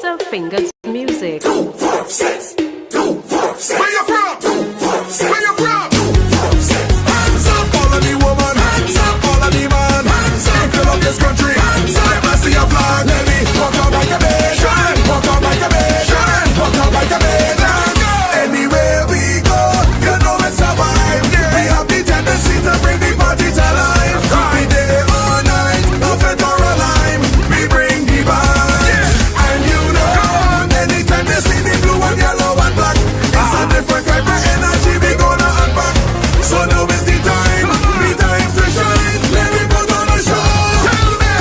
Mr. Fingers Music. 2, 4, 6. 2, 4, 6. Where you from? 2, 4, 6. Where you from? 2, 4, 6. Hands up, all of the woman. Hands up, all of the man. Hands up, if you love this country. Hands up, let me see your flag. Let me walk out like a vision. Walk out like a vision. Walk out like a vision. Anywhere we go, you know it's a vibe. We have the tendency to bring the party to life. We day all night, nothing or a lime. We bring the vibe. And you know, anytime you see the blue and yellow and black, it's a different type of energy we gonna unpack. So now is the time to shine. Let me put on a show.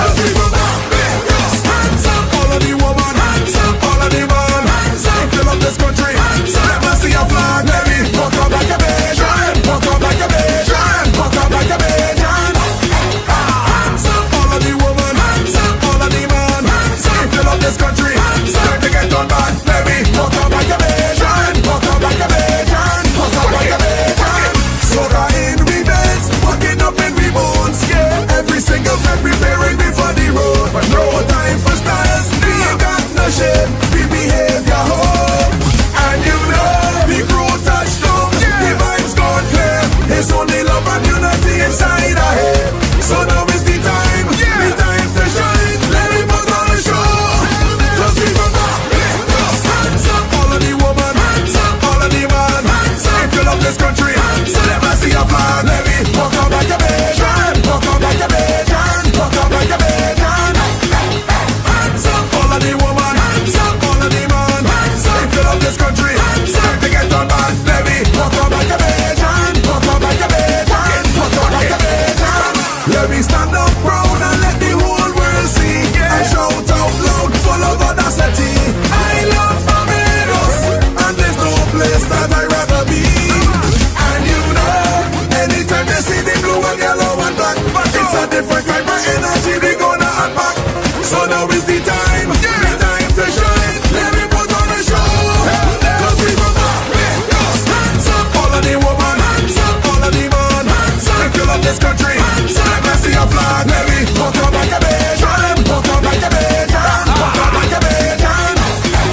Cause we will not be lost. Hands up, all of the woman. Hands up, all of the man. Hands up, if you love this country. Hands up, let me see your flag. Let me walk out like a vision. Walk out like a vision. Walk out like a vision. Hands up, all of the woman. Hands up, all of the man. Hands up, if you love this country. Hands up, time to get on back. Let me walk out like a vision. Walk out like a vision. Walk out like a vision. Soda in we beds, walking up in we bones. Yeah, every single time preparing before the road. But no time for styles, we ain't got no shit. We behave your home. And you know, the crew touched down. The vibes gone clear. It's only love and unity inside our head. So now is the time to shine. Let me put on a show. Just we will not be lost. Hands up, all of the woman. Hands up, all of the man. Hands up, if you love this country. Hands up, let me see your flag. Let me walk out like a vision. Walk out like a vision. Walk out like a vision. Hands up, all of the woman. Hands up, all of the man. Hands up, if you love this country. Hands up, to get on back. Let me walk out like a vision. Walk out like a vision. Walk out like a vision. Let me stand up proud and let the whole world see. And shout out loud, full of audacity. I love Barbados, and there's no place that I'd rather be. And you know, anytime you see the blue and yellow and black, it's a different type of energy we gonna unpack. So now is the time to shine. Let me put on a show. Cause we will not be lost. Hands up, all of the woman. Hands up, all of the man. Hands up, if you love this country. Hands up, let me see your flag. Let me walk out like a vision. Walk out like a vision. Walk out like a vision.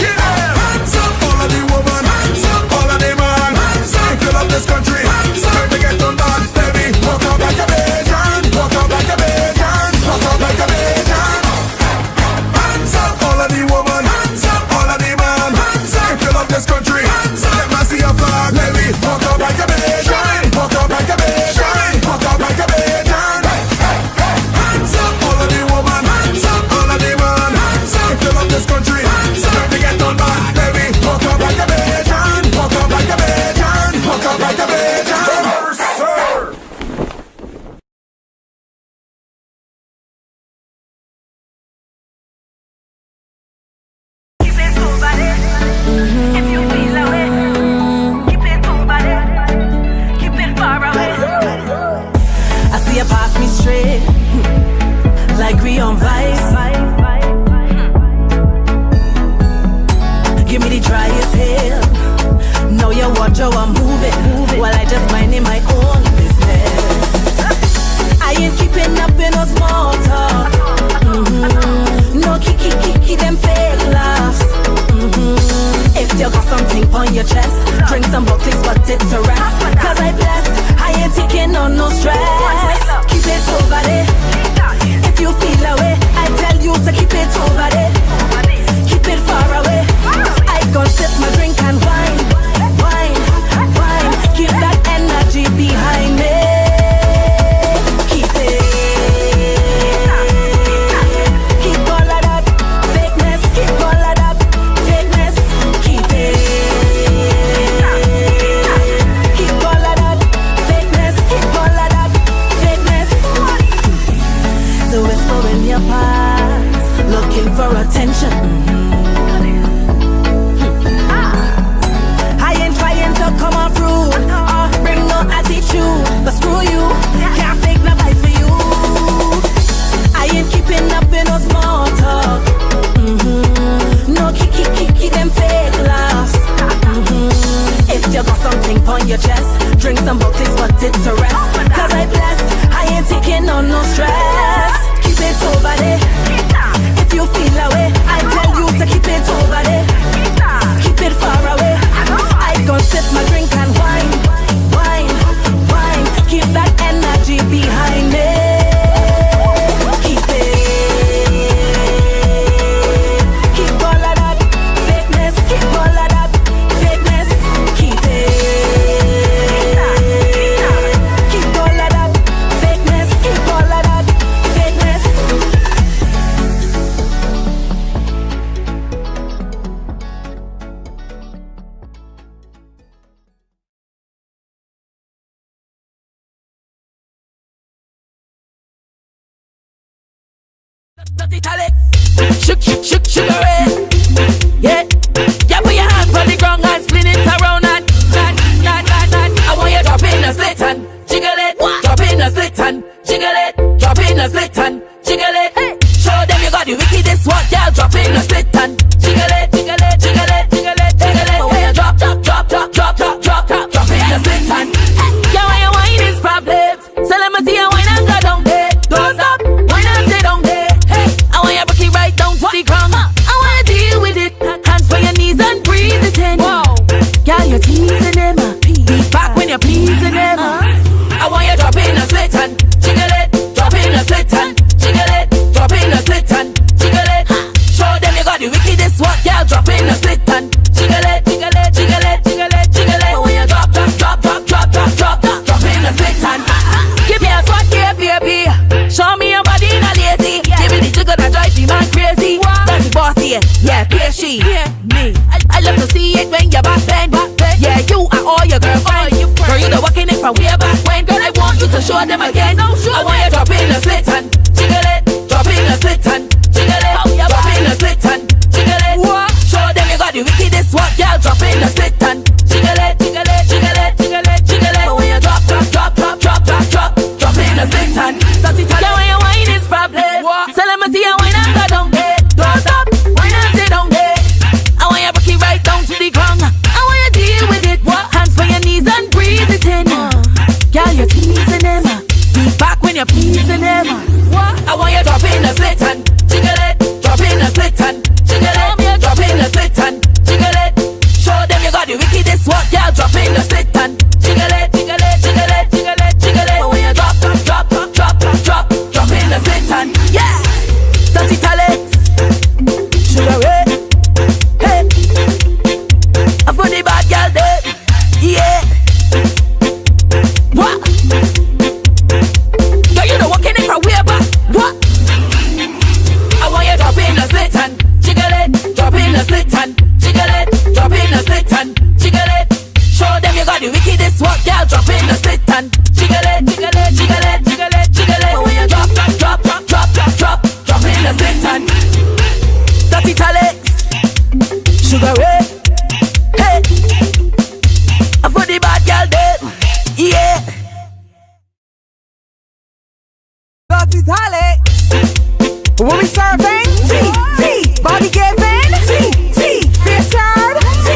Hands up, all of the woman. Hands up, all of the man. Hands up, if you love this country. Hands up, time to get on back. Let me walk out like a vision. Walk out like a vision. Walk out like a vision. Hands up, all of the woman. Hands up, all of the man. Hands up, if you love this country. Hands up, let me see your flag. Let me walk out like a vision. Walk out like a vision. Walk out like a vision. Hands up, all of the woman. Hands up, all of the man. Hands up, if you love this country. Hands up, time to get on back. Let me walk out like a vision. Walk out like a vision. Walk out like a vision. Keep it cool, buddy. If you feel away, keep it cool, buddy. Keep it far away. I see you pass me straight, like we on Vice. Give me the driest hair. Know you watch how I'm moving, while I just minding my own business. I ain't keeping up in no small talk. No kiki, them fake laughs. If you got something on your chest, drink some buckets, but it's a rest. Cause I blessed, I ain't taking on no stress. Keep it over there. If you feel away, I tell you to keep it over there. Keep it far away. I gon' sip my drink and wine. Keep that energy behind me. Keep it. Keep all of that fakeness. Keep all of that fakeness. Keep it. Keep all of that fakeness. Keep all of that fakeness. The whisper in your past, looking for attention. Dirty talent. Sugar ray. Yeah. Yeah, put your hand on the ground and spin it around and I want you drop in a split and jiggle it. Drop in a split and jiggle it. Drop in a split and jiggle it. Hey. Show them you got the wickedest one, girl. Drop in a split and jiggle it, jiggle it, jiggle it, jiggle it, jiggle it. But when you drop in a split and yeah, when you wine is problems. So let me see you wine and go down there. Don't stop, wine and stay down there. Hey, I want you break it right down to the ground. I want you deal with it. Hands for your knees and breathe it in. Whoa, girl, you're teasing them. Beat back when you're pleasing them. I want you drop in a split and jiggle it. Drop in a split and jiggle it. Drop in a split and jiggle it. Show them you got the wickedest one, girl. Drop in a split and jiggle it, jiggle it, jiggle it, jiggle it, jiggle it. But when you drop in a split and give me a spot here, baby. Show me your body in a lazy. Give me the jiggle that drive the man crazy. That's the boss here, yeah, she. Me. I love to see it when you're back bend. Yeah, you and all your girlfriends. Girl, you the walking it from way back when. Girl, I want you to show them again. I want you drop in a split and jiggle it. Drop in a split and jiggle it. Drop in a split and jiggle it. Show them you got the wickedest one, girl. Drop in a split and jiggle it, jiggle it, jiggle it, jiggle it, jiggle it. But when you drop in a split and yeah, when you wine is problem. So let me see you wine and go down there. Don't stop, wine and stay down there. I want you break it right down to the ground. I want you deal with it. Hands for your knees and breathe it in. Girl, you're teasing them. Beat back when you're pleasing them. I want you drop in a split and jiggle it. Drop in a split and jiggle it. Drop in a split and jiggle it. Show them you got the wickedest one, girl. Drop in a split and jiggle it, jiggle it, jiggle it, jiggle it, jiggle it. But when you drop in a split and yeah, dirty talent. Sugar ray. Hey, I for the bad girl there. Yeah. What? Girl, you know what can it from way back? What? I want you drop in a split and jiggle it. Drop in a split and jiggle it. Drop in a split and jiggle it. Show them you got the wickedest one, girl. Drop in a split and jiggle it, jiggle it, jiggle it, jiggle it, jiggle it. But when you drop in a split and dirty talent. Sugar ray. Hey, I for the bad girl there. Yeah. Dirty talent. What we serving? T. Body giving? T. Face card? T.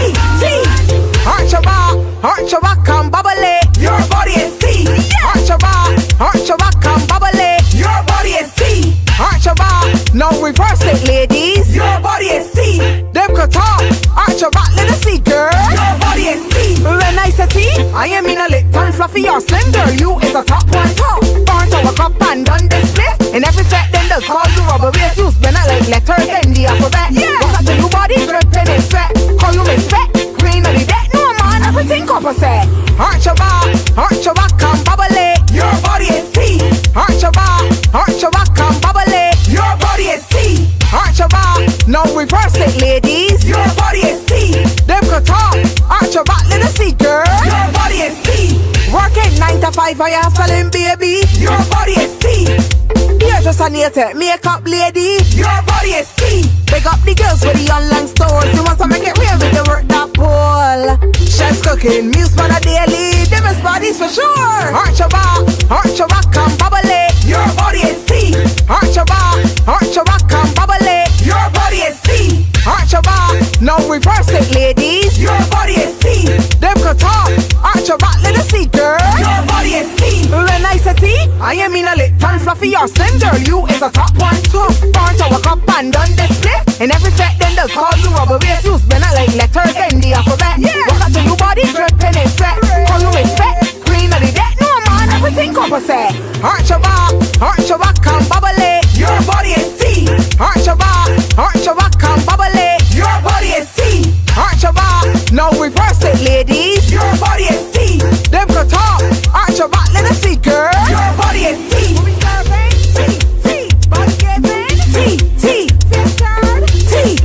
Arch your back and bubble it. Your body is T. Arch your back and bubble it. Your body is T. Arch your back. Now reverse it, ladies. Your body is T. Them could talk. Arch your back, let us see, girl. Your body is T. When I say T, I am in a lit and fluffy or slender. You is a top one top. Born to walk up and done this split. In every set, then they'll call you rubber race. You spin it like letters in the alphabet. Yeah. Look at the new body dripping in sweat. Call you respect. Queen of the deck. No man, everything opposite. Arch your back and bubble it. Your body is T. Arch your back and bubble it. Your body is T. Arch your back. Now reverse it, ladies. Your body is T. Them could talk. Arch your back, let us see, girl. Your body is T. Working 9 to 5 while you're hustling, baby. Your body is T. You're just a native makeup lady. Your body is T. Pick up the girls with the online stores. You want to make it real with the work that pull. Chef's cooking, meals for the daily. Them is bodies for sure. Arch your back and bubble it. Your body is T. Arch your back and bubble it. Your body is T. Arch your back. Now reverse it, ladies. Your body is T. Them could talk. Arch your back, let us see, girl. Your body is T. When I say T, I am in a lit and fluffy or slender. You is a top one too. Born to walk up and done this split. In every set, then they'll call you rubber race. You spin it like letters in the alphabet. Yeah. Look at the new body dripping in sweat. Call you respect. Queen of the deck. No man, everything opposite. Arch your back and bubble it. Your body is T. Arch your back and bubble it. Your body is T. Arch your back. Now reverse it, ladies. Your body is T. Them could talk. Arch your back, let us see, girl. Your body is T. T. Body giving? T. Face card? T.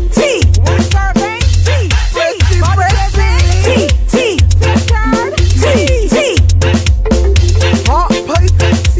What we serving? T. Body giving? T. Face card? T. Hot pipe T.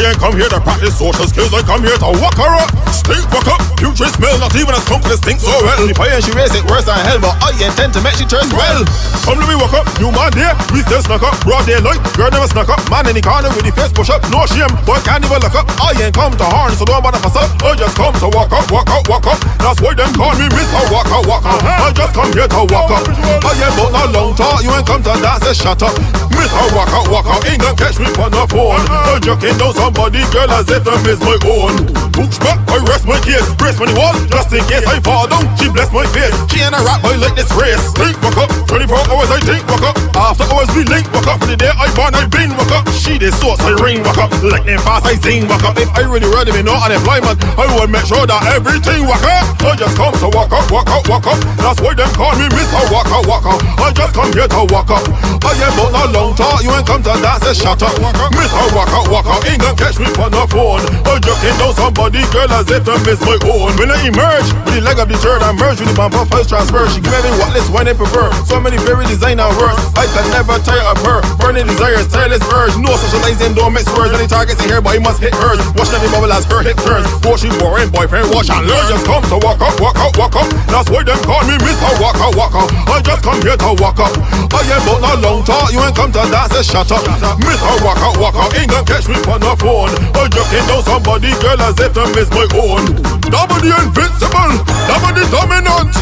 ain't come here to practice social skills, I come here to walk her up. Stink walk up, putrid smell, not even a skunk that stinks so well. If I ain't she raise it worse than hell, but I intend to make she turn well. Come let me walk up, new man there, we still snuck up. Broad daylight, girl never snuck up. Man in the corner with the face push up, no shame, boy can't even look up. I ain't come to harm, so don't bother fuss up. I just come to walk up, walk up, walk up. That's why them call me Mr. Walker, walker. I just come here to walk up. I ain't but not long talk, you ain't come to dance, so shut up. Mr. Walker, walker, ain't gonna catch me on the phone. I'm joking down somebody, girl, as if them is my own. Books back, I rest my case, brace when he was, just in case I fall down. She bless my face, she ain't a rap boy like this race. Think walk up, 24 hours I think walk up. After hours we link walk up. For the day I born I been walk up. She the source I ring walk up. Like them fast I sing walk up. If I really ready me no unemployment, I will make sure that everything walk up. I just come to walk up, walk up, walk up. That's why them call me Mr. Walker, walker. I just come here to walk up. I ain't but not long talk, you ain't come to dance, so shut up. Mr. Walker, walker, ain't gonna catch me on the phone. I joking down somebody, girl, as if them is my own. When I emerge, with the leg of the third, I merge with the bumper first transfer. She give me what list when they prefer. So many very designer words, I can never tire of her. Burning desires, tireless urge. No socializing, don't mix words. When he targets in here, but he must hit hers. Watch every bubble as her hip turns. Boy, she boring, boyfriend, watch and learn. Just come to walk up, walk up, walk up. That's why them call me Mr. Walker, walker. I just come here to walk up. I ain't but not long talk, you ain't come to dance, so shut up. Mr. Walker, walker, ain't gonna catch me on the phone. I joking down somebody, girl, as if them is my own. Double the invincible, double the dominant.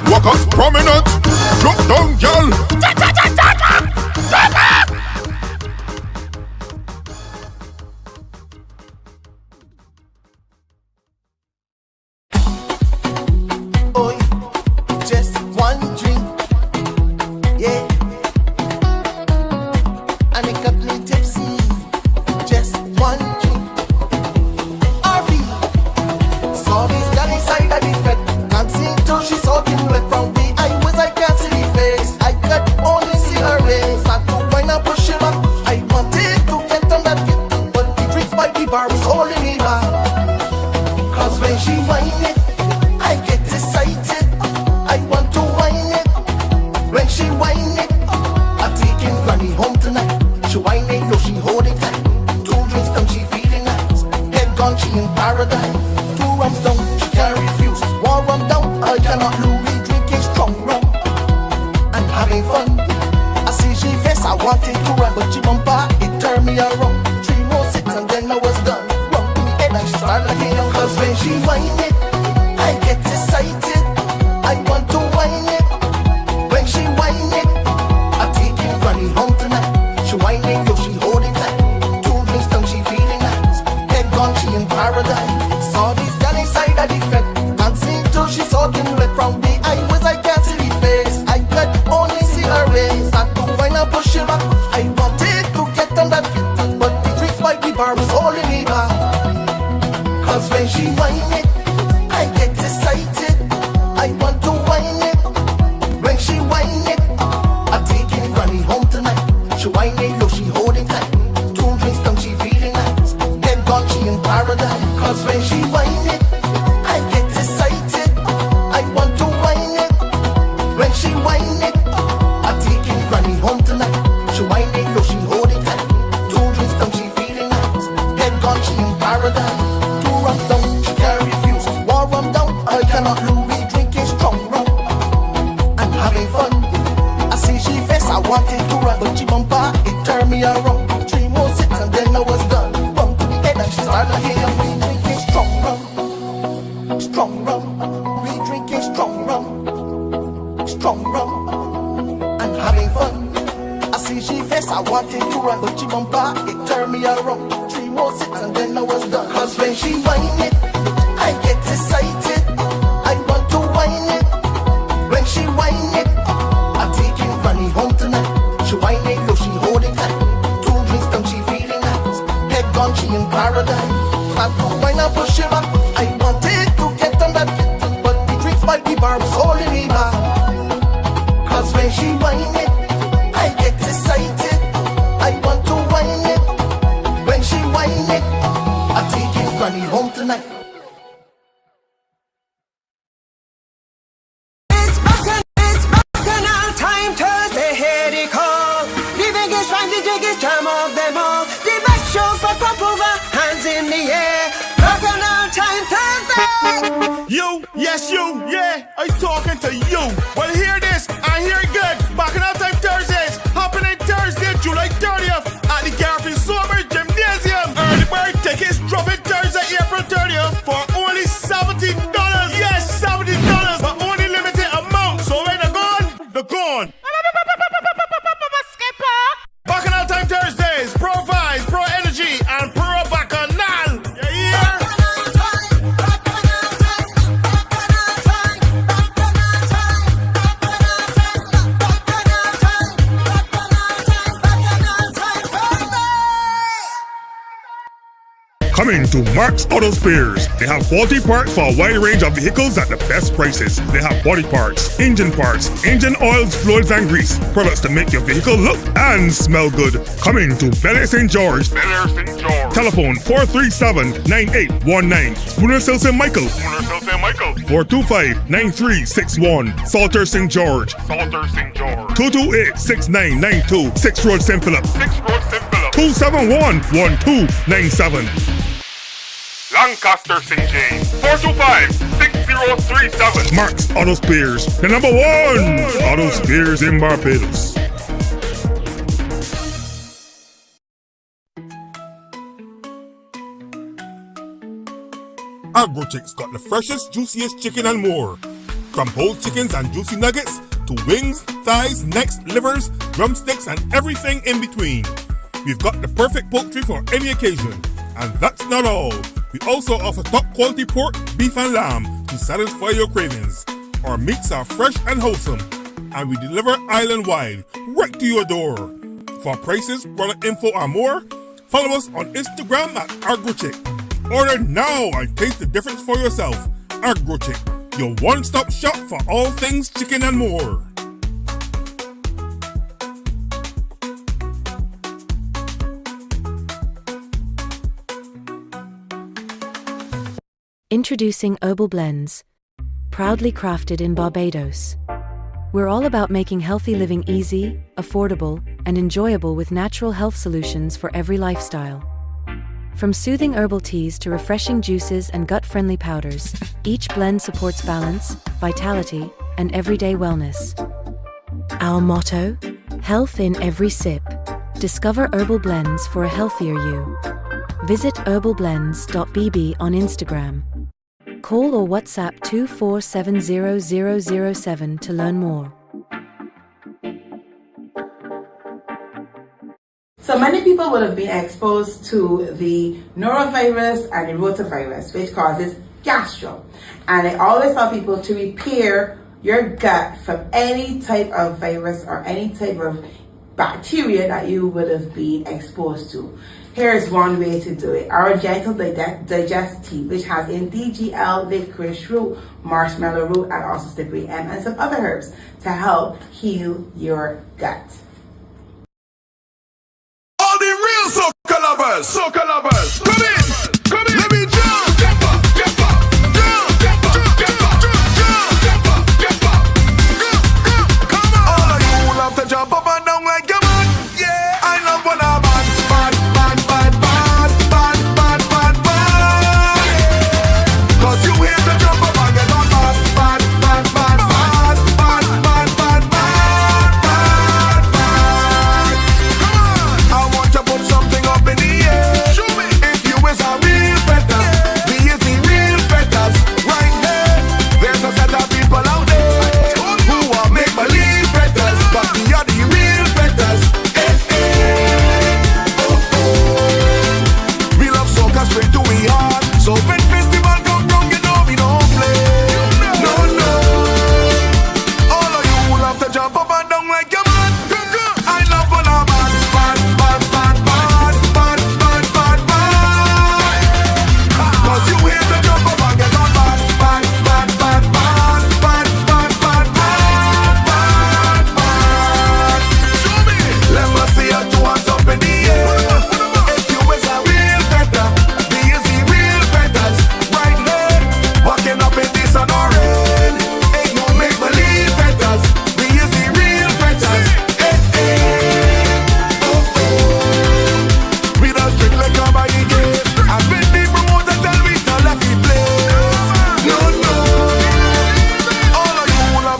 Walk up's prominent, drop down, girl. Oi, just one drink, yeah. And it got me tipsy. Just one drink. RB. Saw this girl inside of the fed. Can't see till she's soaking wet from the eyes. I can't see the face. I could only see her face. Start to wind up, push it up. I wanted to get on that kid, but the drinks by the bar was holding me back. Cause when she whine it, I get excited. I want to whine it. When she whine it, I'm taking Granny home tonight. She whine it, no, she hold it tight. 2 drinks down, she feeling nice. Head gone, she in paradise. 2 rums down, she can't refuse. 1 rum down, I cannot lose. We drinking strong rum and having fun. I see she face, I wanted to run, but she bumper, it turned me around. 3 more sips and then I was done. Rum in the head and she started looking young. Cause when she whine it, I get excited. I want to whine it. When she whine it, I'm taking Granny home tonight. She whine it, yo, she hold it tight. 2 drinks down, she feeling nice. Head gone, she in paradise. Saw this girl inside of the fed. Can't see till she's soaking wet from the eyes. I can't see the face. I could only see her face. Start to whine and push it back. I wanted to get on that kid, but the drinks by the bar was holding me back. Cause when she whine it, I get excited. I want to whine it. When she whine it, I'm taking Granny home tonight. She whine it, yo, she hold it tight. 2 drinks down, she feeling nice. Head gone, she in paradise. Cause when she whine it, I get excited. I want to whine it. When she whine it, I'm taking Granny home tonight. She whine it, yo, she hold it tight. 2 drinks down, she feeling nice. Head gone, she in paradise. 2 rums down, she can't refuse. 1 rum down, I cannot lose. We drinking strong rum and having fun. I see she face, I wanted to run, but she bumper, it turned me around. 3 more sips and then I was done. Bump to the head and she started here. We drinking strong rum, strong rum. We drinking strong rum and having fun. I see she face, I wanted to run, but she bumper, it turned me around. 3 more sips and then I was done. Cause when she whine it, I get excited. I want to whine it. When she whine it, I'm taking Granny home tonight. She whine it, yo, she hold it tight. 2 drinks down, she feeling nice. Head gone, she in paradise. Start to whine and push it back. I wanted to get on that kid, but the drinks by the bar was holding me back. Cause when she whine it, I get excited. I want to whine it. When she whine it, I'm taking Granny home tonight. It's bacchanal time, Thursday, here they call. The biggest rhyme, the biggest jam of them all. The best show for pop over, hands Yes, you, yeah, I'm talking to you. Well, hear this, and hear it good. Bacchanal Time Thursdays, happening Thursday, July 30th at the Garfield Summer Gymnasium. Early bird tickets dropping Thursday, April 30th for only $70. Yes, $70, but only limited amount. So when they're gone. Bacchanal Time Thursdays, Pro Vibes, Pro Energy, and Pro Bacchanal. You hear? Coming to Mark's Auto Spares. They have quality parts for a wide range of vehicles at the best prices. They have body parts, engine oils, fluids and grease. Products to make your vehicle look and smell good. Coming to Bel-Air St. George. Telephone 437-9819. Spooner Hill St. Michael. 425-9361. Salter St. George. 228-6992. 6 Road St. Philip. 271-1297. Lancaster St. James, 425-6037. Mark's Auto Spares, the number one auto spares in Barbados. AgroChicks got the freshest, juiciest chicken and more. From whole chickens and juicy nuggets to wings, thighs, necks, livers, drumsticks, and everything in between. We've got the perfect poultry for any occasion. And that's not all. We also offer top quality pork, beef and lamb to satisfy your cravings. Our meats are fresh and wholesome, and we deliver island-wide, right to your door. For prices, product info and more, follow us on Instagram at AgroChick. Order now and taste the difference for yourself. AgroChick, your one-stop shop for all things chicken and more. Introducing Herbal Blends, proudly crafted in Barbados. We're all about making healthy living easy, affordable, and enjoyable with natural health solutions for every lifestyle. From soothing herbal teas to refreshing juices and gut-friendly powders, each blend supports balance, vitality, and everyday wellness. Our motto? Health in every sip. Discover herbal blends for a healthier you. Visit herbalblends.bb on Instagram. Call or WhatsApp 2470007 to learn more. So many people would have been exposed to the norovirus and the rotavirus, which causes gastro. And I always tell people to repair your gut from any type of virus or any type of bacteria that you would have been exposed to. Here's one way to do it. Our Gentle Digest Tea, which has DGL, licorice root, marshmallow root, and also slippery M, and some other herbs to help heal your gut. All the real soca lovers, come in, let me jump. Come on, all of you love to jump up and down like a man. Yeah, I love when I'm bad. Cause you hear the jump up and get on bad. Come on, I want to put something up in the air. Show me.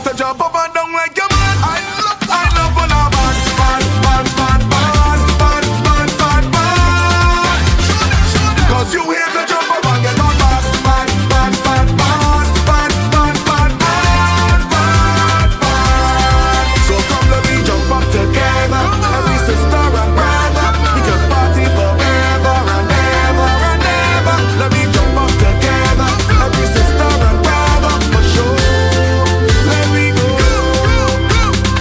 have to jump up and down like your man. I love when I'm bad, bad, bad, bad, bad, bad, bad, bad, bad. Cause you here to jump up and get on bad, bad, bad, bad, bad, bad, bad, bad, bad, bad, bad. So come let me jump up together, every sister and brother. We can party forever and ever and ever. Let me jump up together, every sister and brother, for sure. Let me go.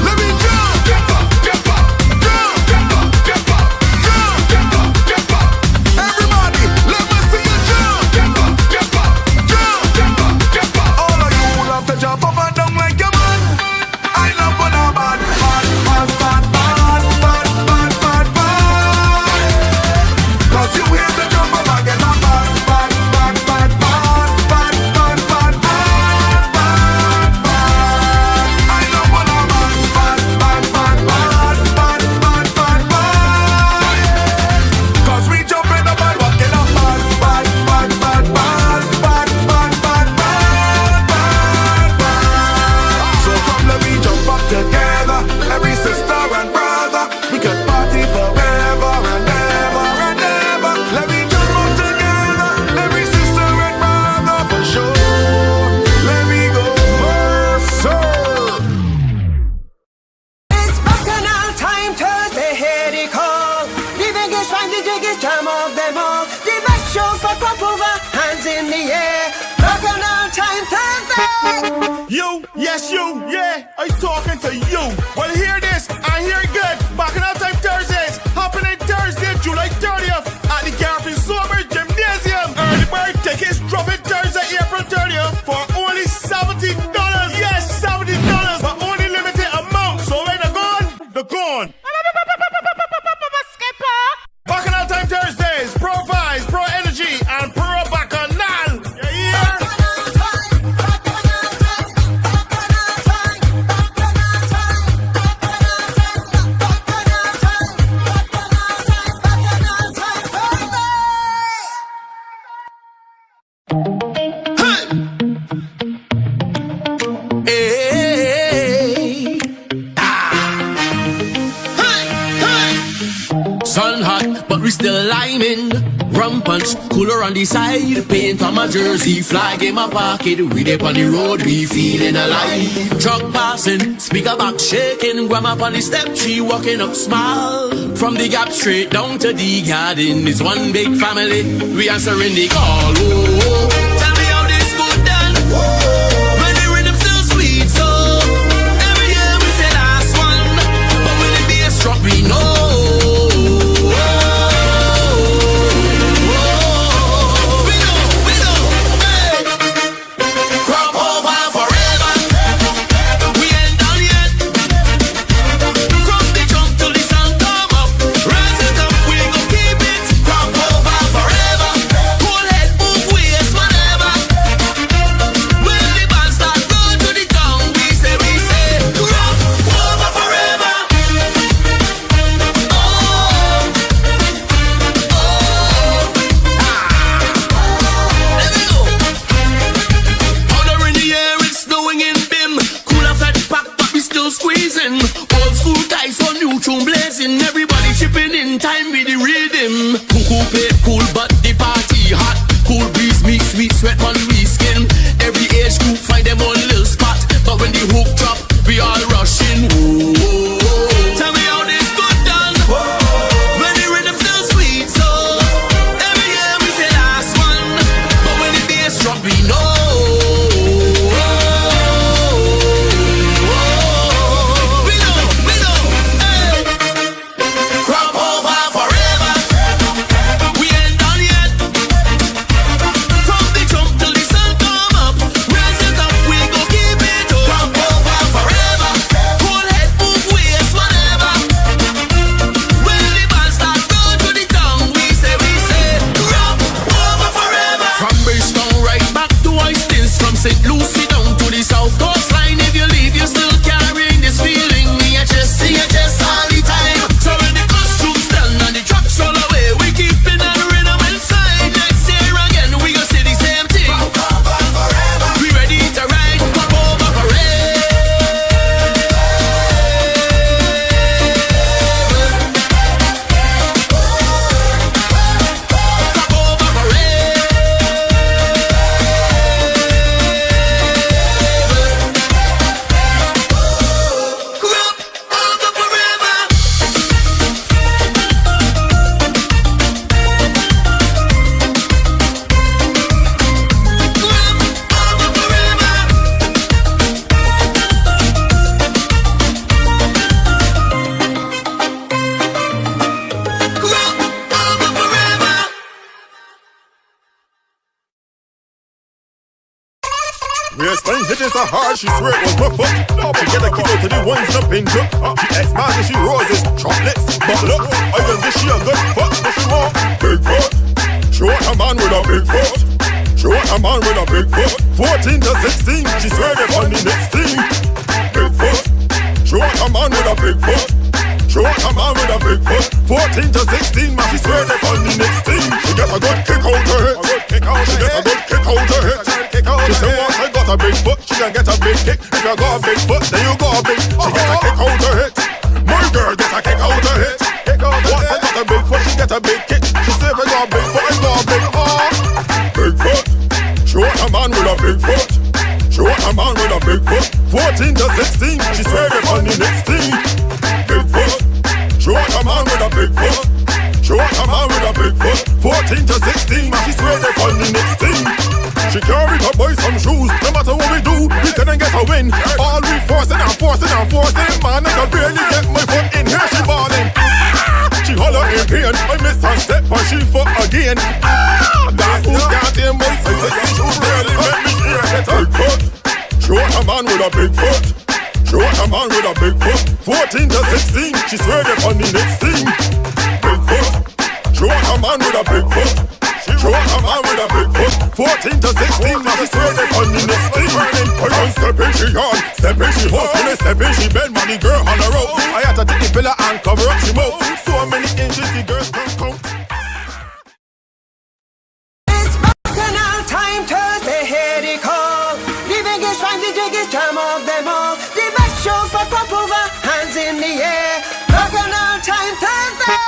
Let me jump, jump up, jump up, jump, jump up, jump up, jump, jump up, jump up. Everybody, let me see you jump, jump up, jump up, jump, jump up, jump up. All of you will have to jump up and down like your man. I love when I'm bad, bad, bad, bad, bad, bad, bad, bad, bad. Cause you here to jump up and get on bad, bad, bad, bad, bad, bad, bad, bad, bad, bad, bad. I love when I'm bad, bad, bad, bad, bad, bad, bad, bad, bad. Cause we jump in the bad, walk in the bad, bad, bad, bad, bad, bad, bad, bad, bad, bad. So come let me jump up together, every sister and brother. We can party forever and ever and ever. Let me jump up together, every sister and brother, for sure. Let me go, sir. It's Bacchanal time, Thursday, here they call. The biggest find the biggest jam of them all. The best show for crop over, hands in the air. Bacchanal time, Thursday. You, yes you, yeah, I'm talking to you. Well, hear this, I hear it good. Bacchanal Time Thursdays, happening Thursday, July 30th at the Garfield Sober Gymnasium. Early bird tickets dropping Thursday, April 30th for only $70. Yes, $70, but only limited amount. So when they're gone, they're gone. Bacchanal Time Thursdays, Pro Vibes, Pro Energy, and Pro Bacchanal. You hear? Hey, sun hot, but we still liming. Rum punch, cooler on the side. Paint on my jersey, flag in my pocket. We dip on the road, we feeling alive. Truck passing, speaker box shaking. Grandma on the step, she walking up smile. From the Gap straight down to the garden, it's one big family. We answering the call. Oh, tell me how this go down. When the rhythm still sweet, so every year we say last one, but will it be a struck? We know. Everybody chipping in time with the rhythm. Cuckoo play cool, but the party hot. Cool breeze meet sweet sweat on we skin. Every age group find them on little spot, but when the hook drop, we all rushing. Whoa. Tell me how this go down. When the rhythm still sweet, so every year we say last one, but when the bass drop, we know. From the jump till the sun come up, raise it up, we go keep it up. Crop over hit it so hard, she swear it was my foot. She get a kick out to the ones in a pinch up. She ex-man and she roses, chocolates. But look, I can give she a good fuck, but she want big foot. She want a man with a big foot. She want a man with a big foot. 14 to 16, she swear they on the next team. Big foot. She want a man with a big foot. She want a man with a big foot. 14 to 16, man, she swear they on the next team. She get a good kick out her hit. She get a good kick out her hit. She say once I got a big foot, she can get a big kick. If you got a big foot, then you got a big. She get a kick out her hit. My girl get a kick out her hit. Once I got a big foot, she get a big kick. She say if I got a big foot, I got a big big foot. She want a man with a big foot. She want a man with a big foot. 14 to 16, she swear they on the next team. Big foot. She want a man with a big foot. She want a man with a big foot. 14 to 16, she swear they on the next team. She carry her boy some shoes. No matter what we do, we couldn't get a win. All we forcing and forcing and forcing. Man, I can barely get my foot in here. She balling. She holler in pain. I miss her step and she foot again. That's who's got them my size. She really make me hear it. Big foot. She want a man with a big foot. She want a man with a big foot. 14 to 16, she swear they on the next team. Big foot. She want a man with a big foot. She want a man with a big foot. 14 to 16, she swear they on the next team. I don't step in, she on. Step in, she host. When I step in, she bend. Money girl on the road. I had to take the pillar and cover up she mouth. So many inches the girls can't count. It's Bacchanal time, Thursday, here they call. The biggest find the biggest jam of them all. The best show for pop over, hands in the air. Bacchanal time, Thursday.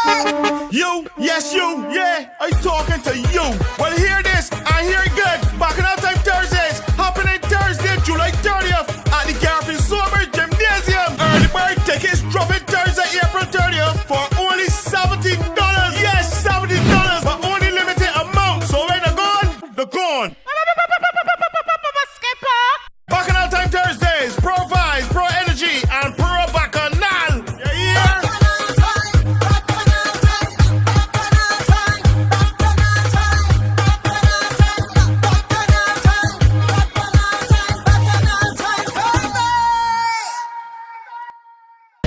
You, yes you, yeah, I talking to you. Well, hear this, I hear it good. Bacchanal time Thursdays, happening Thursday, July 30th at the Garfield Summer Gymnasium. Early bird tickets dropping Thursday, April 30th for only $70. Yes, $70, but only limited amount. So when they're gone, they're gone. Bacchanal time Thursdays, Pro Vibes, Pro Energy, and Pro Bacchanal. Yeah.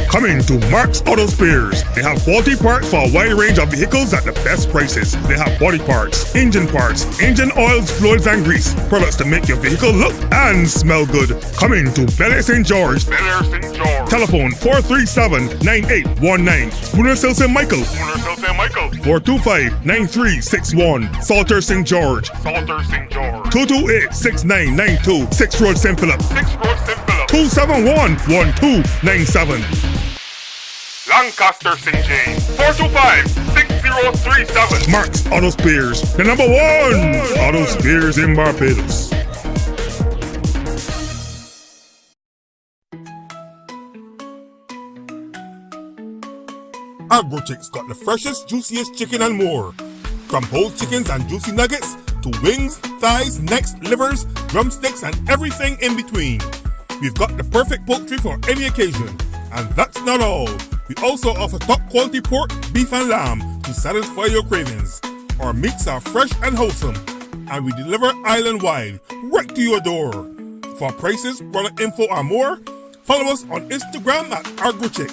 Coming to Mark's Auto Spares. They have quality parts for a wide range of vehicles at the best prices. They have body parts, engine oils, fluids and grease. Products to make your vehicle look and smell good. Coming to Bel Air St. George. Telephone 437-9819. Spooner Hill St. Michael. 425-9361. Salter St. George. 228-6992. 6 Road St. Philip. 271-1297. Lancaster St. James, 425-6037. Mark's Auto Spares, the number one auto spares in Barbados. AgroChicks got the freshest, juiciest chicken and more. From whole chickens and juicy nuggets to wings, thighs, necks, livers, drumsticks, and everything in between. We've got the perfect poultry for any occasion. And that's not all. We also offer top quality pork, beef and lamb to satisfy your cravings. Our meats are fresh and wholesome, and we deliver island-wide, right to your door. For prices, product info and more, follow us on Instagram at AgroChick.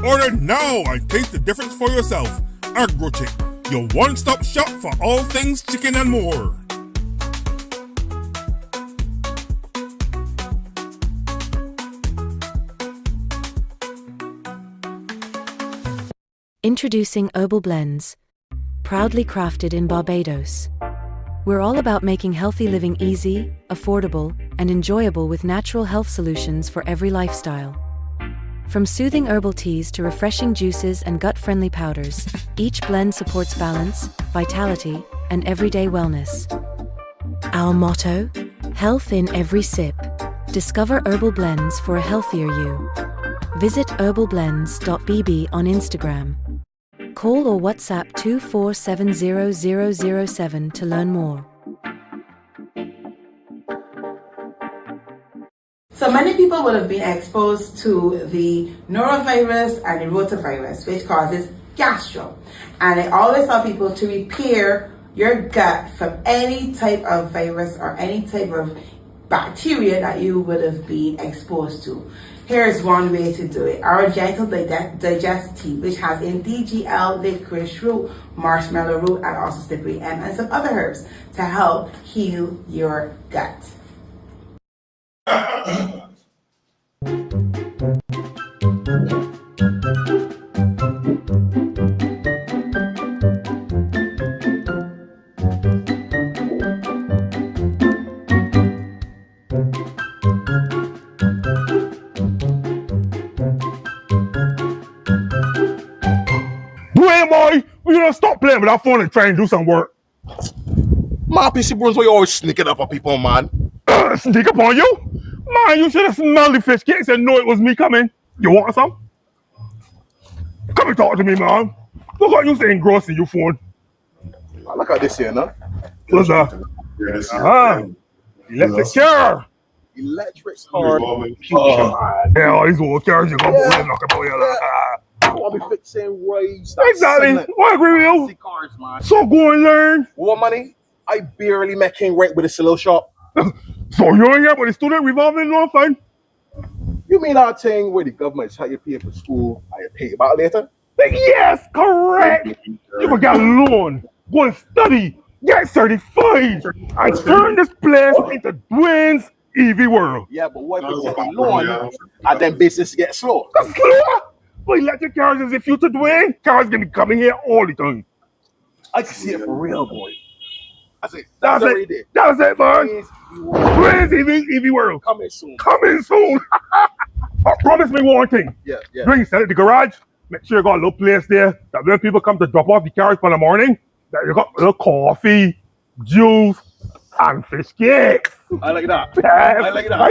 Order now and taste the difference for yourself. AgroChick, your one-stop shop for all things chicken and more. Introducing Herbal Blends, proudly crafted in Barbados. We're all about making healthy living easy, affordable, and enjoyable with natural health solutions for every lifestyle. From soothing herbal teas to refreshing juices and gut-friendly powders, each blend supports balance, vitality, and everyday wellness. Our motto: health in every sip. Discover herbal blends for a healthier you. Visit herbalblends.bb on Instagram. Call or WhatsApp 2470007 to learn more. So many people would have been exposed to the norovirus and the rotavirus, which causes gastro. And I always tell people to repair your gut from any type of virus or any type of bacteria that you would have been exposed to. Here's one way to do it. Our Gentle Digest Tea, which has DGL, licorice root, marshmallow root, and also slippery M, and some other herbs to help heal your gut. Dwayne, boy, we gonna stop playing with our phone and try and do some work. My PC bros, why you always sneaking up on people, man? Sneak up on you? Man, you should have smelled the fish cakes and know it was me coming. You want some? Come and talk to me, man. Look what you saying gross in your phone. Look at this here, no? What's that? Electric car. Electric's hard. Yeah, all these old cars you got knock about here. I'll be fixing ways. Exactly. I agree with you. Cars, man. So go and learn. What money? I barely make king rent with a silo shop. So you ain't here but the student revolving loan fund? You mean that thing where the government's how you pay for school and you pay it back later? Yes, correct. You can get a loan, go and study, get certified, and turn this place into Dwayne's EV world. Yeah, but what if you take a loan and then business gets slow? That's slower. But electric cars is the future, Dwayne. Cars gonna be coming here all the time. I can see it for real, boy. I say, That's it. That's it, man. Dwayne's EV world. Coming soon. Coming soon. But promise me one thing. Yeah. Dwayne, sell it at the garage. Make sure you got a little place there that when people come to drop off the cars for the morning, that you got a little coffee, juice, and fish cakes. I like that. Yes. I like that. I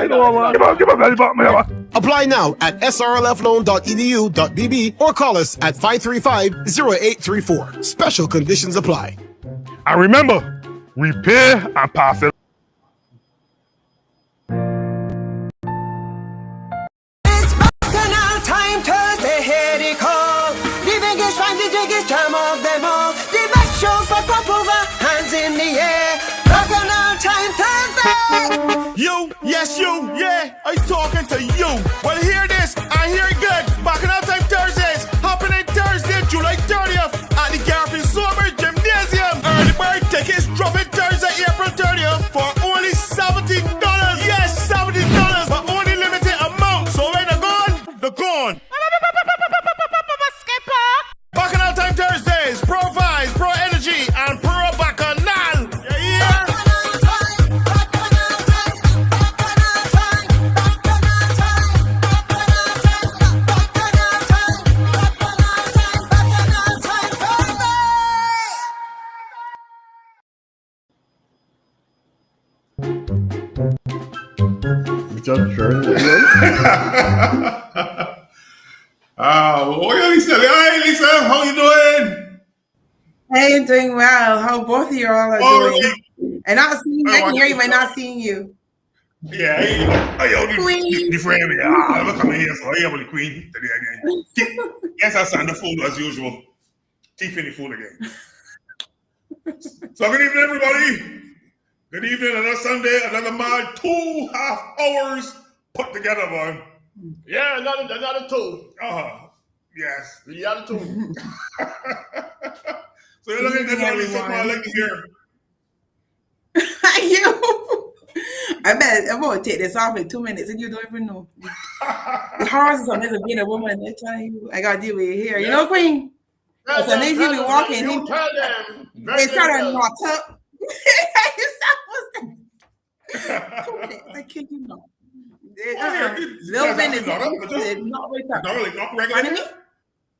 know, man. Give a belly button, man. Apply now at srlfloan.edu.bb or call us at 535-0834. Special conditions apply. And remember, repair and pass it. It's Bacchanal time, Thursday, here they call. The biggest find the biggest jam of them all. The best show for pop over, hands in the air. Bacchanal time, Thursday. You, yes, you, yeah, I'm talking to you. Well, hear this, I hear it good. Bacchanal time Thursdays, happening Thursday, July 30th at the Garfield Summer Gymnasium. Early bird tickets dropping Thursday, April 30th for only $70. Yes, $70, but only limited amount. So when they're gone, they're gone. Bacchanal time Thursdays, Pro Vibes, Pro Energy, and Pro Bacchanal. Yeah. Lisa. Hi, Lisa. How you doing? Hey, doing well. How both of you all are doing? And not seeing you, I can hear you, but not seeing you. Yeah, the frame. I'm coming here, so I am the queen today again. Yes, I stand the food as usual. Teeth in the food again. So good evening, everybody. Good evening, another Sunday, another mad 2.5 hours put together, man. Yeah, another two. Yes. The other two. So you're looking at something I like to hear. You. I bet I'm going to take this off in 2 minutes and you don't even know. The horrors of being a woman. They tell you, I got to deal with your hair. You know, Queen? So they see me walking. They try to knot up. I kid you not. Little bit is not regular.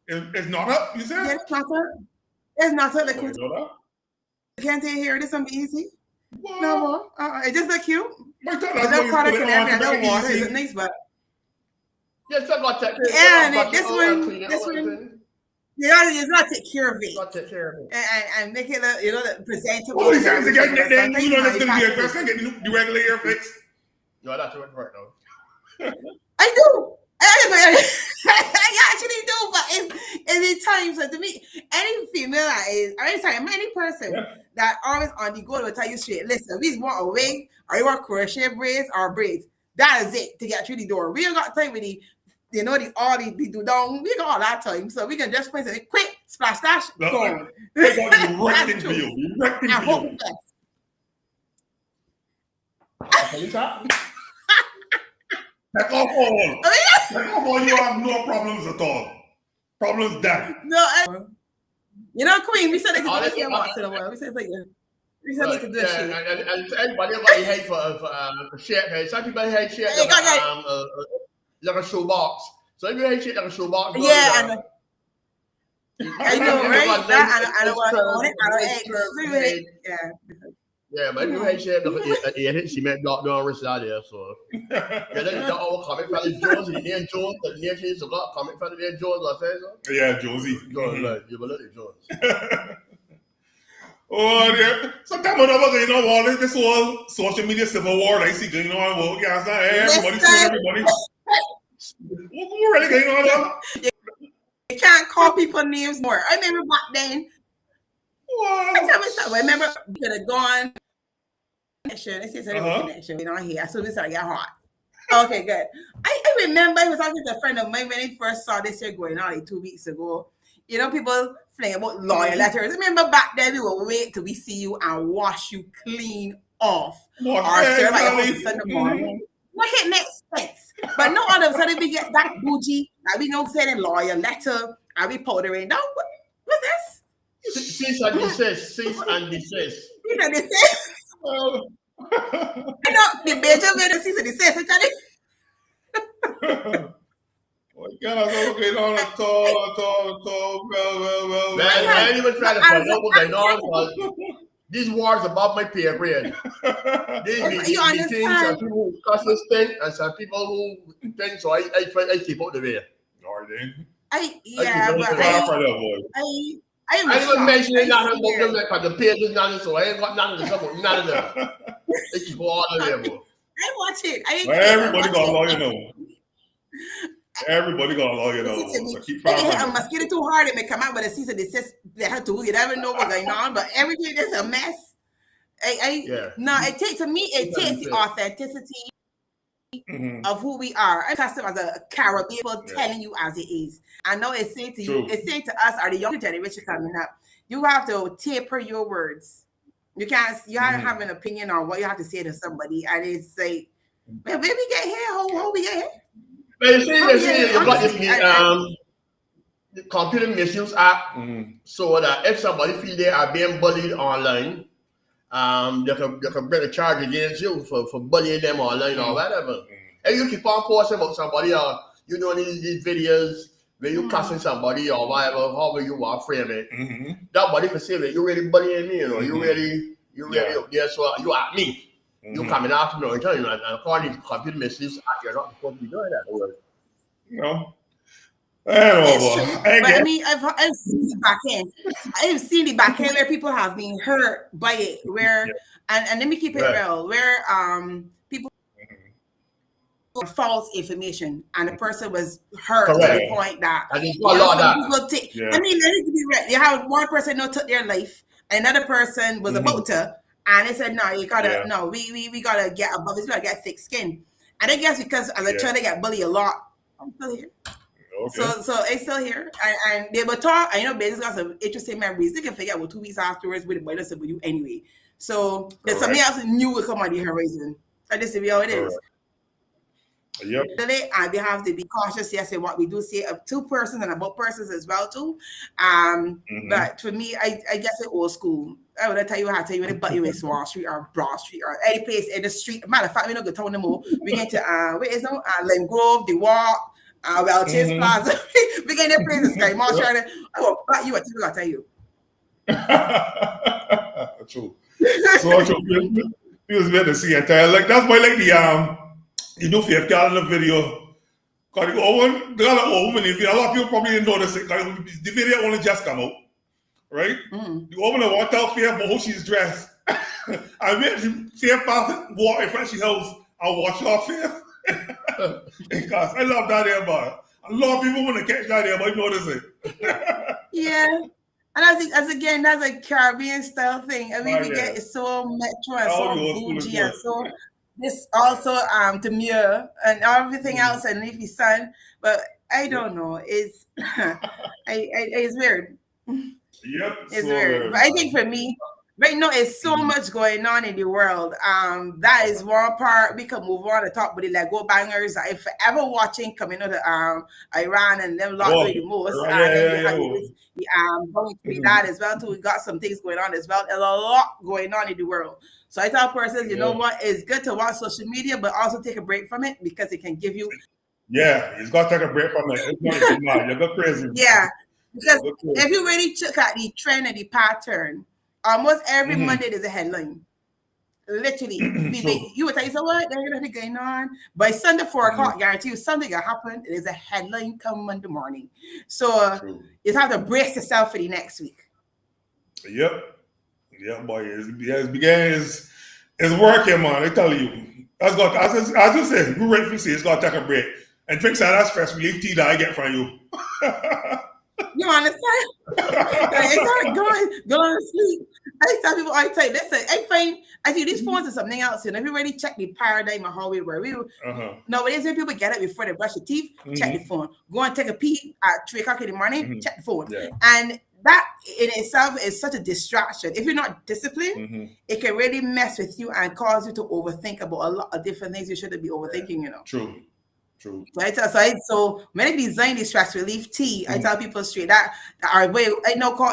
It's not up, you said? Yeah, it's not up. It's not up. You can't take hair. This one be easy. What? No, it just look cute. My God, There's no product in everything. I know water is nice, but Yes, I got that. and this one, you gotta take care of it. Got to take care of it. And make it look, presentable. Oh, these guys are getting it then. You know that's going to be a girl. Can't get the regular hair fix. Yo, that's what work now. I do. I actually do, but it's times. So to me, any female female that is, I'm sorry, any person that always on the go will tell you straight, listen, we want a wig, or you want crochet braids or braids. That is it to get through the door. We don't got time with the, all the do down. We got all that time. So we can just press it quick, splash, go. They got you wrecking for you. Wrecking I for hope you. it does. Take off all. Take off all. You have no problems at all. Problems done. No, Queen, we said they could do this once in a while. We said they could do this shit. And everybody hate for shit. Some people hate shit like a shoebox. So if you hate shit like a shoebox, yeah, I know, right? That I don't want it. I don't hate. Yeah, but you hate shit like it she meant not doing wrist out there. So yeah, then the old comic fella Jones, the name Jones, the name she's a lot comic fella there Jones. I say so. Yeah, Jonesy. Jones, right? You believe it, Jones. Oh, yeah. Sometimes when I'm going on all this whole social media civil war, I see going on. Well, yeah, everybody suing everybody. What's really going on? You can't call people names more. I remember back then. What? I remember we could have gone. Connection. It says connection. We don't hear. So we started getting hot. Okay, good. I remember I was talking to a friend of mine when I first saw this year going on like 2 weeks ago. People fling about lawyer letters. Remember back then we would wait till we see you and wash you clean off. Or Sunday morning. What it makes sense. But no, all of a sudden we get that bougie, like we don't send a lawyer letter, and we powdering down. What's this? Cease and desist. Cease and desist. Cease and desist. The major way to cease and desist, Oh, God, I was going on at all. Well. Man, I ain't even trying to find out what's going on. These wars above my pay grade. These things, some people who discuss this thing, and some people who think so. I keep out the way. I even mentioning nothing about them because the page is nothing, so I ain't got nothing to say about none of them. They keep all the way, boy. I watch it. Everybody got a lawyer know. Everybody got a lawyer know. So keep trying. I must get it too hard. It may come out with a cease and desist. They have to. You never know what's going on, but everything is a mess. No, it takes the authenticity of who we are. I custom as a Caribbean people telling you as it is. I know it's saying to you, it's saying to us, or the younger generation coming up, you have to taper your words. You can't. You have to have an opinion on what you have to say to somebody, and it's like, man, where we get here? How we get here? But you see, you got the Computer Misuse Act, so that if somebody feel they are being bullied online, they can bring a charge against you for bullying them online or whatever. And you keep on posting about somebody, or you doing these videos where you cussing somebody or whatever, however you want to frame it. That body can say that you really bullying me, you really up there, so you at me. You coming after me, and according to Computer Misuse Act, you're not supposed to be doing that. I mean, I've seen the back end. I've seen the back end where people have been hurt by it. Where and let me keep it real. Where people false information and the person was hurt to the point that I mean, let it be real. You have one person who took their life, another person was about to. And they said, no, you gotta, no, we gotta get above this, we gotta get thick skin. And I guess because as a child, I get bullied a lot. I'm still here. Okay. So I'm still here. And they were taught, babies got some interesting memories. They can figure out 2 weeks afterwards with the boy with you anyway. So there's something else new will come on the horizon. And this is how it is. Yep. And we have to be cautious, yes, in what we do say of 2 persons and about persons as well too. But for me, I guess it's old school. I would tell you how to tell you when they you in Swan Street or Broad Street or any place in the street. Matter of fact, we don't go town no more. We get to where is no Lime Grove, the Walk, Chase Plaza. We get in place in Sky Marsh. I will butt you. I tell you. True. So true. He was better to see it. Like that's why like the if you in the video. Cause the old woman, if a lot of people probably didn't notice it. Cause the video only just come out. Right? The woman that walked out Faith for how she's dressed. I mean, Faith walk in front of her house and wash off Faith. Because I love that there, but a lot of people want to catch that there, but you notice it. Yeah. And I think, as again, that's a Caribbean style thing. I mean, Oh, we yeah. get so metro and Oh, so the old school bougie as and so this also demure and everything else and leafy sun. But I don't know. It's it's weird. Yep. It's so weird. But I think for me, right now, it's so much going on in the world. That is one part. We can move on and talk about the Lego bangers. If forever watching coming out of Iran and them lot doing the most. right, And then yeah, you have yeah. the going to that as well too. We got some things going on as well. There's a lot going on in the world. So I tell persons, you know what, it's good to watch social media, but also take a break from it because it can give you Yeah, he's got to take a break from it. It's not mad. You go crazy. yeah. Because if you really check out the trend and the pattern, almost every Monday there's a headline. Literally, you would say, so what? There's nothing going on. By Sunday 4 o'clock, guarantee you something gonna happen. There's a headline come Monday morning. So you have to brace yourself for the next week. Yep. Yeah, boy. It's working, man. I tell you. As you said, you rightfully say it's got to take a break. And drink some of that stress relief tea that I get from you. You understand? I start going to sleep. I tell people, I tell you, listen, I see these phones are something else. You know, if you really check the paradigm of how we were, nowadays when people get up before they brush their teeth, check the phone. Go and take a pee at 3 o'clock in the morning, check the phone. Yeah. And that in itself is such a distraction. If you're not disciplined, it can really mess with you and cause you to overthink about a lot of different things you shouldn't be overthinking, you know. True. So when I design the stress relief tea, I tell people straight that our way,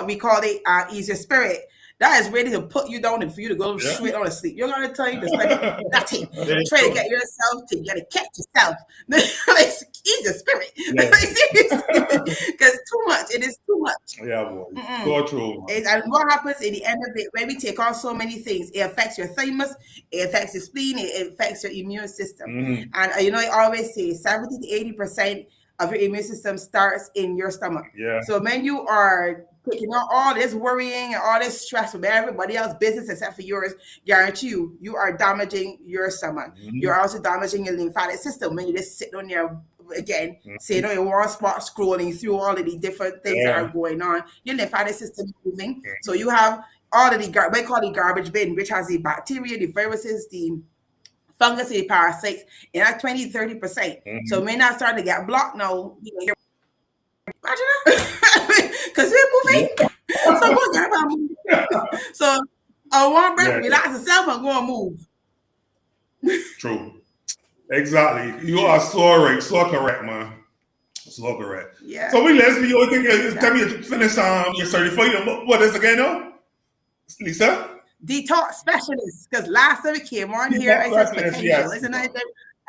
we call it easier spirit. That is ready to put you down and for you to go straight on to sleep. You're going to tell you to study nothing. Try to get yourself together, catch yourself. It's easier spirit. Because too much. It is too much. Yeah, boy. Go true. And what happens at the end of it, when we take on so many things, it affects your thymus, it affects your spleen, it affects your immune system. And I always say 70 to 80% of your immune system starts in your stomach. Yeah. So when you are taking on all this worrying and all this stress from everybody else's business except for yours, guarantee you are damaging your stomach. You're also damaging your lymphatic system when you just sit on your again, sitting on your one spot scrolling through all of the different things that are going on. Your lymphatic system is moving. So you have all of the we call the garbage bin, which has the bacteria, the viruses, the fungus, the parasites, and at 20-30%. So when I start to get blocked now, imagine that. Because we're moving. So go get about moving. So I want to relax yourself and go and move. True. Exactly. You are so right, so correct, man. So correct. Yeah. So Leslie, you think it's time you finish your certified. What is it again now? Lisa? Detox specialist. Because last time we came on here, I said potential. Yes. Isn't I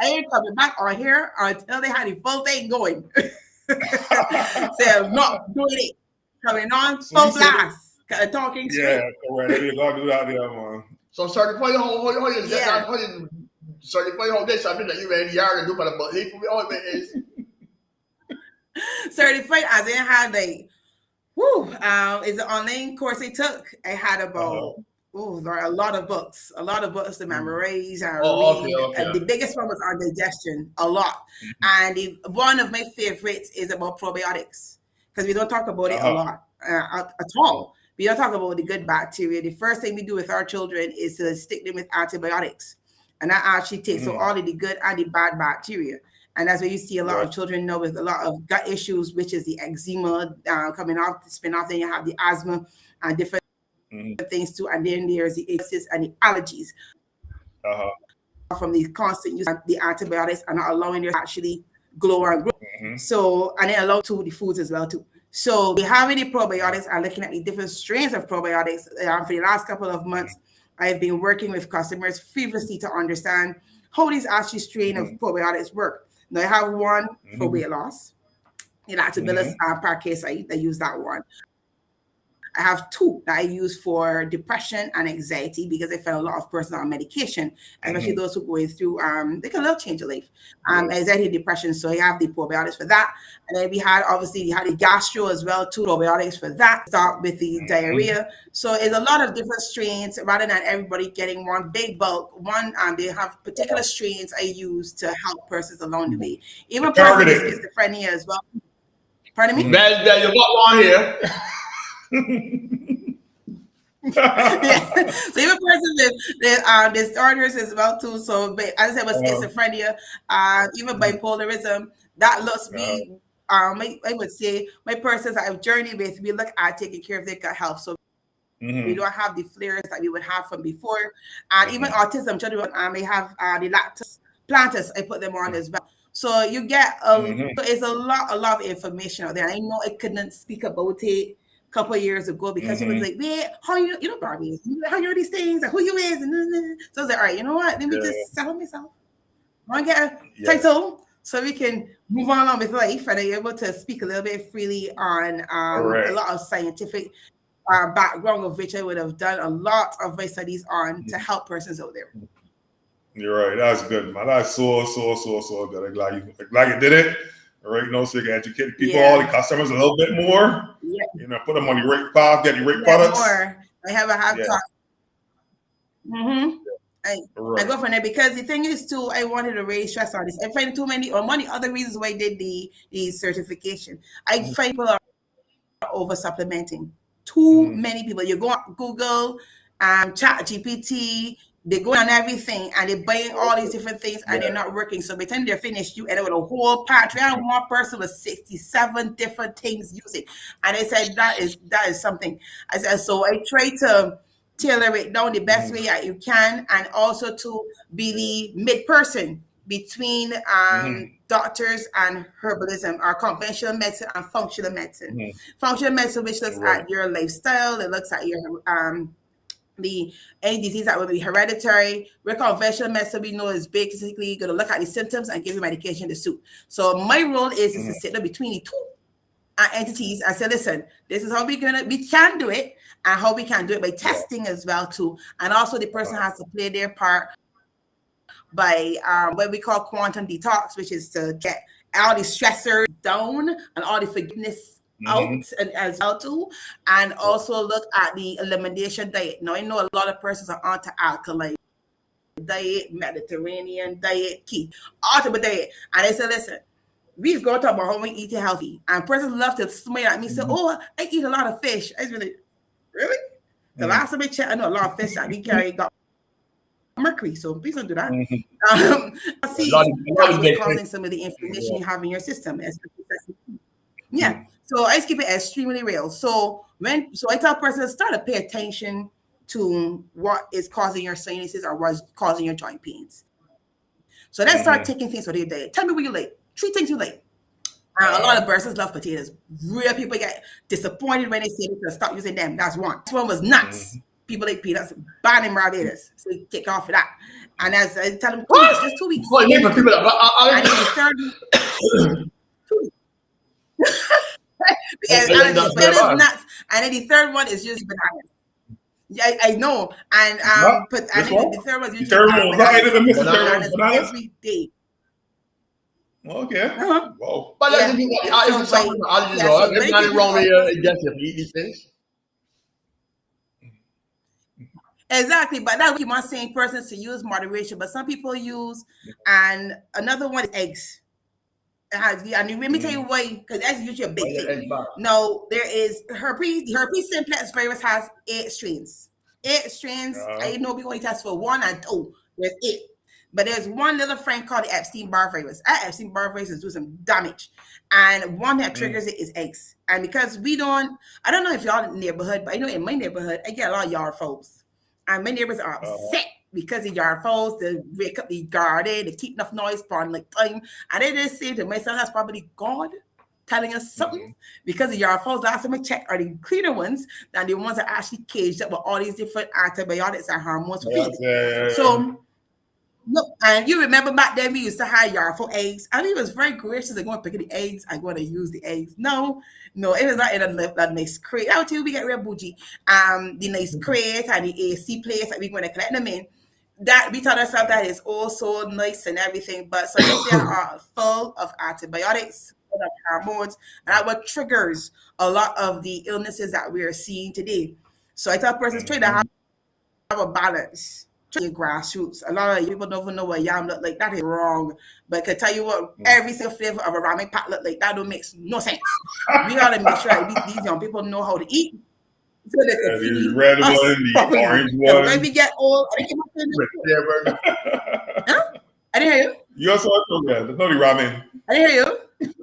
ain't coming back on here until they had the full thing going. So I'm not doing it. Coming on so blast. Talking straight. Yeah, correct. You gotta do that there, man. So certify how certify how this something that you in yard and do for the but for me all it is. Certified as in how they is an online course they took. I had about there are a lot of books to memorize and read. And the biggest one was on digestion, a lot. And one of my favorites is about probiotics because we don't talk about it a lot at all. We don't talk about the good bacteria. The first thing we do with our children is to stick them with antibiotics. And that actually takes all of the good and the bad bacteria. And that's where you see a lot of children know with a lot of gut issues, which is the eczema coming off, spin off. Then you have the asthma and different things too. And then there's the illnesses and the allergies from the constant use of the antibiotics and not allowing them to actually glow and grow. So, and then allow to the foods as well too. So we have any probiotics and looking at the different strains of probiotics for the last couple of months. I've been working with customers feverishly to understand how these actually strain of probiotics work. Now I have one for weight loss, Lactobacillus paracasei. I use that one. I have two that I use for depression and anxiety because I found a lot of persons on medication, especially those who are going through they can love change of life, anxiety and depression. So I have the probiotics for that. And then we had the gastro as well, two probiotics for that. Start with the diarrhea. So it's a lot of different strains rather than everybody getting one big bulk. They have particular strains I use to help persons along the way. Even persons with schizophrenia as well. Pardon me? You got one here. Yeah. So even person with disorders as well too. So, but as I said, with schizophrenia, even bipolarism, that looks me. I would say my persons I've journeyed with, we look at taking care of their gut health. So we don't have the flares that we would have from before, and even autism. Children may have the lactose planters. I put them on as well. So you get so it's a lot of information out there. I know I couldn't speak about it couple of years ago because it was like, wait, how you know Barbie, how you know these things and who you is, and so I was like, all right, you know what? Let me just settle myself. I want to get a title so we can move on with life and I'm able to speak a little bit freely on a lot of scientific background of which I would have done a lot of my studies on to help persons out there. You're right. That's good, man. That's so good. I'm glad you did it. All right, so you can educate people, all the customers a little bit more. Yeah. Put them on the right path, get the right products. More. I have a hard talk. I go from there because the thing is too, I wanted to raise stress on this. I find too many, or many other reasons why I did the certification. I find people are over supplementing. Too many people. You go on Google, Chat GPT. They go on everything and they're buying all these different things and they're not working. So by the time they're finished, you end up with a whole pantry. I have one person with 67 different things using. And I said, that is something. I said, so I try to tailor it down the best way that you can, and also to be the mid person between doctors and herbalism, or conventional medicine and functional medicine. Functional medicine, which looks at your lifestyle, it looks at your any disease that will be hereditary. Where conventional medicine we know is basically going to look at the symptoms and give you medication to suit. So my role is to sit there between the two entities and say, listen, this is how we can do it, and how we can do it by testing as well too. And also the person has to play their part by what we call quantum detox, which is to get all the stressors down and all the forgiveness out and as well too, and also look at the elimination diet. Now I know a lot of persons are onto alkaline diet, Mediterranean diet, ultimate diet, and I said, listen, we've got to talk about how we eat healthy, and persons love to smile at me and say, oh, I eat a lot of fish. I was like, really? The last time I checked, I know a lot of fish that we carry got mercury, so please don't do that. See, that's what's causing some of the inflammation you have in your system. So I keep it extremely real. So I tell persons, start to pay attention to what is causing your sinuses or what's causing your joint pains. So then start taking things for your diet. Tell me what you like. 3 things you like. A lot of persons love potatoes. Real people get disappointed when they say they can stop using them. That's one. This one was nuts. People like peanuts, ban in Barbados. So you kick off of that. And as I tell them, just 2 weeks. Well, name for people and then the third nuts. And then the third one is usually bananas. Yeah, I know. And but I think the third one is usually bananas every day. Okay. Wow. But that's the thing. There's nothing wrong with you eat these things. Exactly, but that we must saying persons to use moderation. But some people use, and another one is eggs. And let me tell you why, because that's usually a big thing. No, there is herpes. The herpes simplex virus has 8 strains. 8 strains. I know we only test for 1 and 2. There's 8. But there's one little friend called the Epstein-Barr virus. Epstein-Barr virus is doing some damage. And one that triggers it is eggs. And because I don't know if y'all in the neighborhood, but I know in my neighborhood, I get a lot of yard fowls. And my neighbors are upset because the yard fowls, they wake up the garden, they keep enough noise for like time. And they just say to myself, that's probably God telling us something. Because the yard fowls, last time I checked, are the cleaner ones than the ones that are actually caged up with all these different antibiotics and hormones for feeding. So, look, and you remember back then we used to have yard for eggs. I mean, it was very gracious. I'm going to pick the eggs. I'm going to use the eggs. No, it was not in a nice crate. I'll tell you, we get real bougie. The nice crate and the AC place that we're going to collect them in. That we tell ourselves that is also nice and everything, but some of them are full of antibiotics, full of hormones, and that what triggers a lot of the illnesses that we are seeing today. So I tell persons try to have a balance. Grassroots. A lot of people don't even know what yam look like. That is wrong. But I can tell you what, every single flavor of a ramen pot look like. That don't make no sense. We gotta make sure these young people know how to eat. so they Yeah, can the feed red us one, the properly. orange So one. when we get old, I think I didn't hear you. You also know that the nori ramen. I didn't hear you.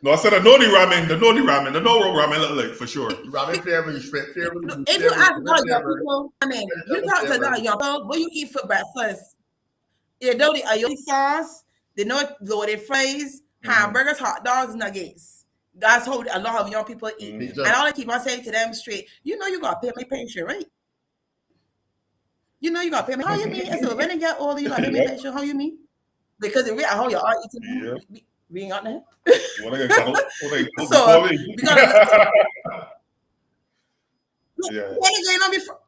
No, I said the nori ramen. The nori ramen. The nori ramen look like for sure. Ramen flavor, you shrimp flavor. If you ask about your people, I mean, you talk to that your people, what you eat for breakfast? You don't eat aioli sauce, they know loaded fries, hamburgers, hot dogs, nuggets. That's how a lot of young people eat. And all I keep on saying to them straight, you know you gotta pay my pension, right? You know you gotta pay me. How you mean? I said, when they get older, you gotta pay me pension. How you mean? Because the rate how you are eating, we ain't got that. So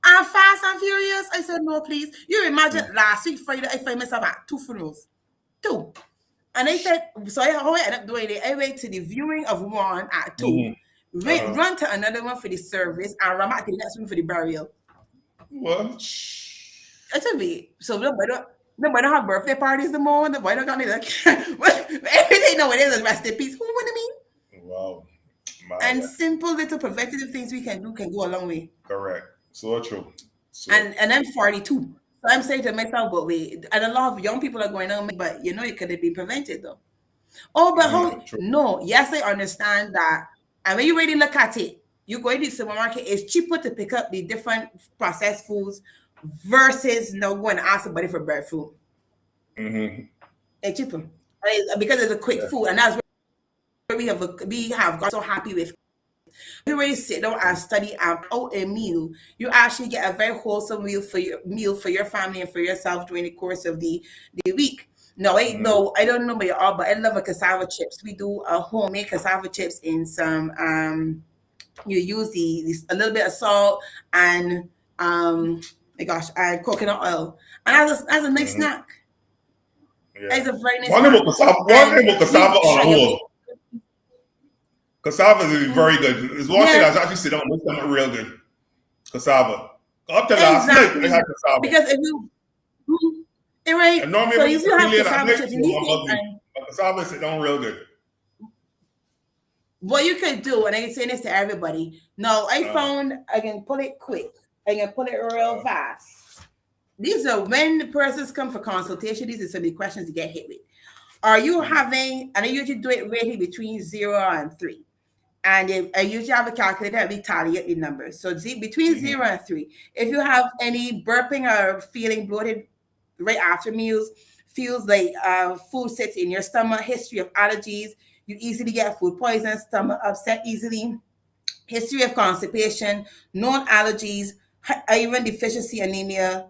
I'm fast and furious. I said, no, please. You imagine last week Friday, I find myself at 2 funerals. 2. And I said, so how I ended up doing it, I went to the viewing of one at 2, run to another one for the service, and run back to the next one for the burial. What? I said, wait, so nobody don't have birthday parties no more. Nobody don't got everything nowadays is rest in peace. Who want to mean? Wow. And simple little preventative things we can do can go a long way. Correct. So true. And I'm 42. So I'm saying to myself, but wait, and a lot of young people are going on, but you know it could have been prevented though. Oh, but no, yes, I understand that. And when you really look at it, you go to the supermarket, it's cheaper to pick up the different processed foods versus going to ask somebody for bread food. It's cheaper because it's a quick food, and that's where we have got so happy with. We really sit down and study out a meal. You actually get a very wholesome meal for your family and for yourself during the course of the week. No, I don't know about you all, but I love a cassava chips. We do a homemade cassava chips in some. You use a little bit of salt and and coconut oil, and as a nice snack. Yeah. It's a very nice. One thing about cassava on the whole. Cassava is very good. There's one thing that's actually sitting on my stomach real good. Cassava. Up to last night, I had cassava. Because if you, right, so if you have cassava chips, cassava is sitting on real good. What you could do, and I can say this to everybody. No, I found I can pull it quick. I can pull it real fast. These are when the persons come for consultation. These are some of the questions to get hit with. Are you having, and I usually do it rating between 0 and 3. And I usually have a calculator that we tally up the numbers. So between 0 and 3. If you have any burping or feeling bloated right after meals, feels like food sits in your stomach, history of allergies, you easily get food poison, stomach upset easily, history of constipation, known allergies, iron deficiency anemia,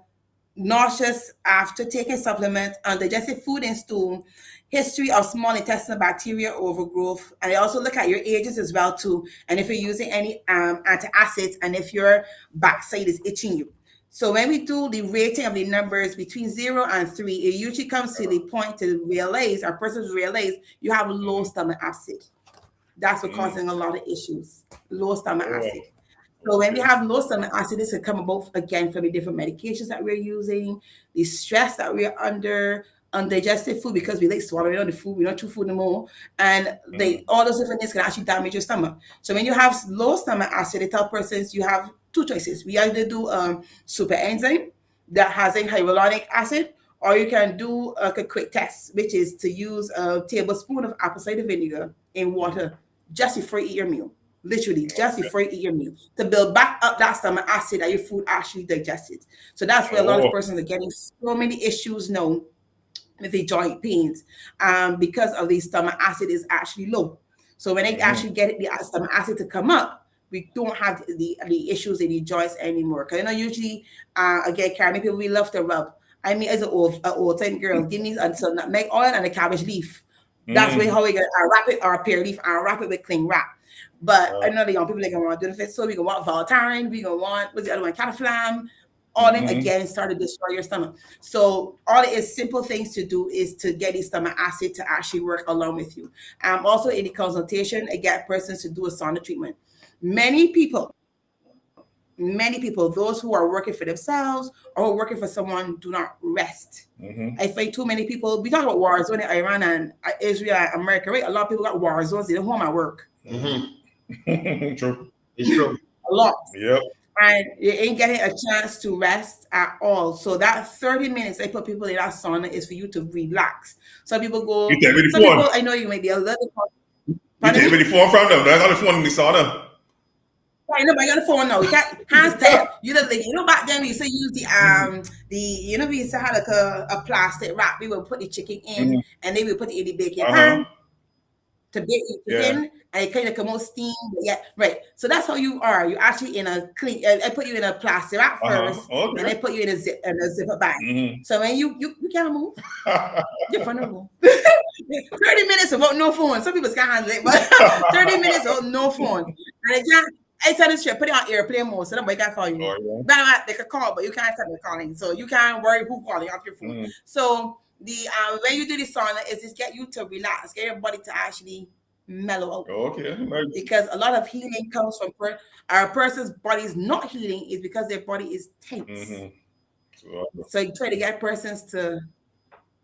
nauseous after taking supplements, undigested food and stool, history of small intestinal bacteria overgrowth, and I also look at your ages as well too, and if you're using any antacids, and if your backside is itching you. So when we do the rating of the numbers between 0 and 3, it usually comes to the point to realize, our persons realize you have low stomach acid. That's what causing a lot of issues, low stomach acid. So when we have low stomach acid, this can come about again from the different medications that we're using, the stress that we're under, undigested food because we like swallowing all the food, we don't chew food anymore, and all those different things can actually damage your stomach. So when you have low stomach acid, they tell persons you have 2 choices. We either do super enzyme that has a hyaluronic acid, or you can do a quick test, which is to use a tablespoon of apple cider vinegar in water just before you eat your meal. Literally, just before you eat your meal, to build back up that stomach acid that your food actually digested. So that's where a lot of persons are getting so many issues now with the joint pains, because of the stomach acid is actually low. So when they actually get the stomach acid to come up, we don't have the issues in the joints anymore. Because usually, again, Caribbean people, we love to rub. I mean, as an old time girl, give me some nutmeg oil and a cabbage leaf. That's how we get wrap it, or a pear leaf, and wrap it with cling wrap. But I know the young people gonna want to do the fit, so we gonna want Voltaren, we gonna want what's the other one, Cataflam. All them again start to destroy your stomach. So all it is simple things to do is to get the stomach acid to actually work along with you. Also in the consultation, I get persons to do a sauna treatment. Many people, those who are working for themselves or working for someone, do not rest. I find too many people, we talk about war zones in Iran and Israel and America, right? A lot of people got war zones, they don't home at work. True. It's true. A lot. Yep. and you ain't getting a chance to rest at all. So that 30 minutes I put people in that sauna is for you to relax. Some people go. You take me the Some phone. people, I know you may be a little. You take me the phone from them. I got the phone in the sauna. Right, nobody got the phone now. You got hands down. You know, back then we used to use we used to have like a plastic wrap. We would put the chicken in, and then we would put it in the baking pan to bake the chicken, and it kind of come out steam. Yeah, right. So that's how you are. You're actually in a clean. I put you in a plastic wrap first, and I put you in a zipper bag. So when you can't move, you're vulnerable. 30 minutes without no phone. Some people can't handle it, but 30 minutes without no phone, and I can't. I tell this shit, put it on airplane mode so nobody can call you. They can call, but you can't tell them calling. So you can't worry who calling off your phone. So the when you do the sauna is just get you to relax, get your body to actually mellow out. Okay. Because a lot of healing comes from our person's body is not healing is because their body is tense. So you try to get persons to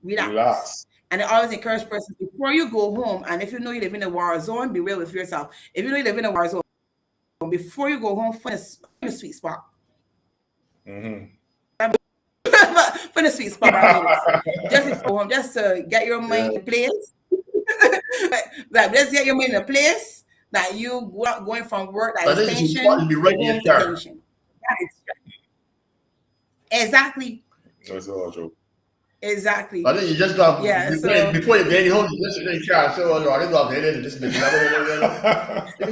relax. And I always encourage persons before you go home, and if you know you live in a war zone, be real with yourself. If you know you live in a war zone, before you go home, find a sweet spot. Find a sweet spot. Just to go home, just to get your mind in place. Like, just get your mind in a place that you going from work, like tension, be right in your tension. Exactly. That's all true. Exactly. I think you just got before you get home, you just in the car. So I think I'll get in just maybe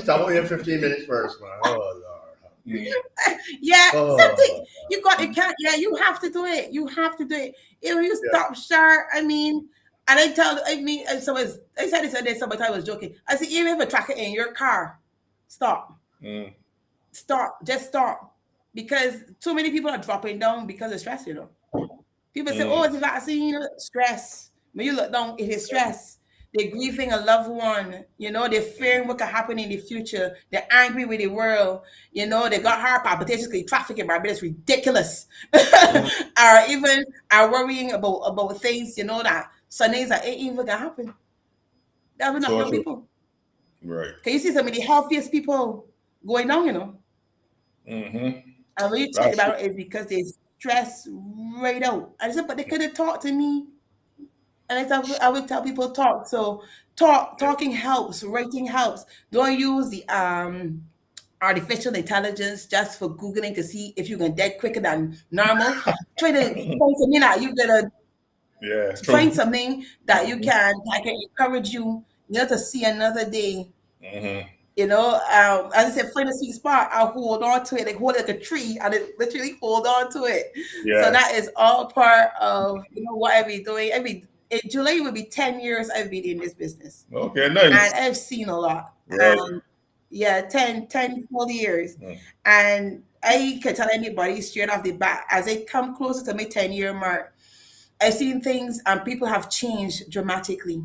stop only in 15 minutes first, man. Oh Lord. Something you can't. Yeah, you have to do it. You have to do it. If you stop sharp, I mean, and I said this other day, somebody was joking. I said, even if a tracker in your car, stop. Stop. Just stop. Because too many people are dropping down because of stress, you know. People say, oh, it's a vaccine, stress. When you look down, it is stress. They're grieving a loved one. You know, they're fearing what could happen in the future. They're angry with the world. You know, they got heart palpitations because trafficking, but it's ridiculous. Or even are worrying about things, you know, that some things that ain't even gonna happen. That would not help people. Right. Can you see some of the healthiest people going down, you know? And when you check about it, it's because they stress right out. I said, but they could have talked to me. And I would tell people talk. So talking helps, writing helps. Don't use the artificial intelligence just for Googling to see if you can dead quicker than normal. Try to find something that you gotta find something that you can encourage you, to see another day. You know, as I said, find a sweet spot. I'll hold on to it, like hold it like a tree, and it literally hold on to it. So that is all part of what I've been doing. In July will be 10 years I've been in this business. Okay, nice. And I've seen a lot. 10, 12 years. And I can tell anybody straight off the bat, as I come closer to my 10-year mark, I've seen things and people have changed dramatically.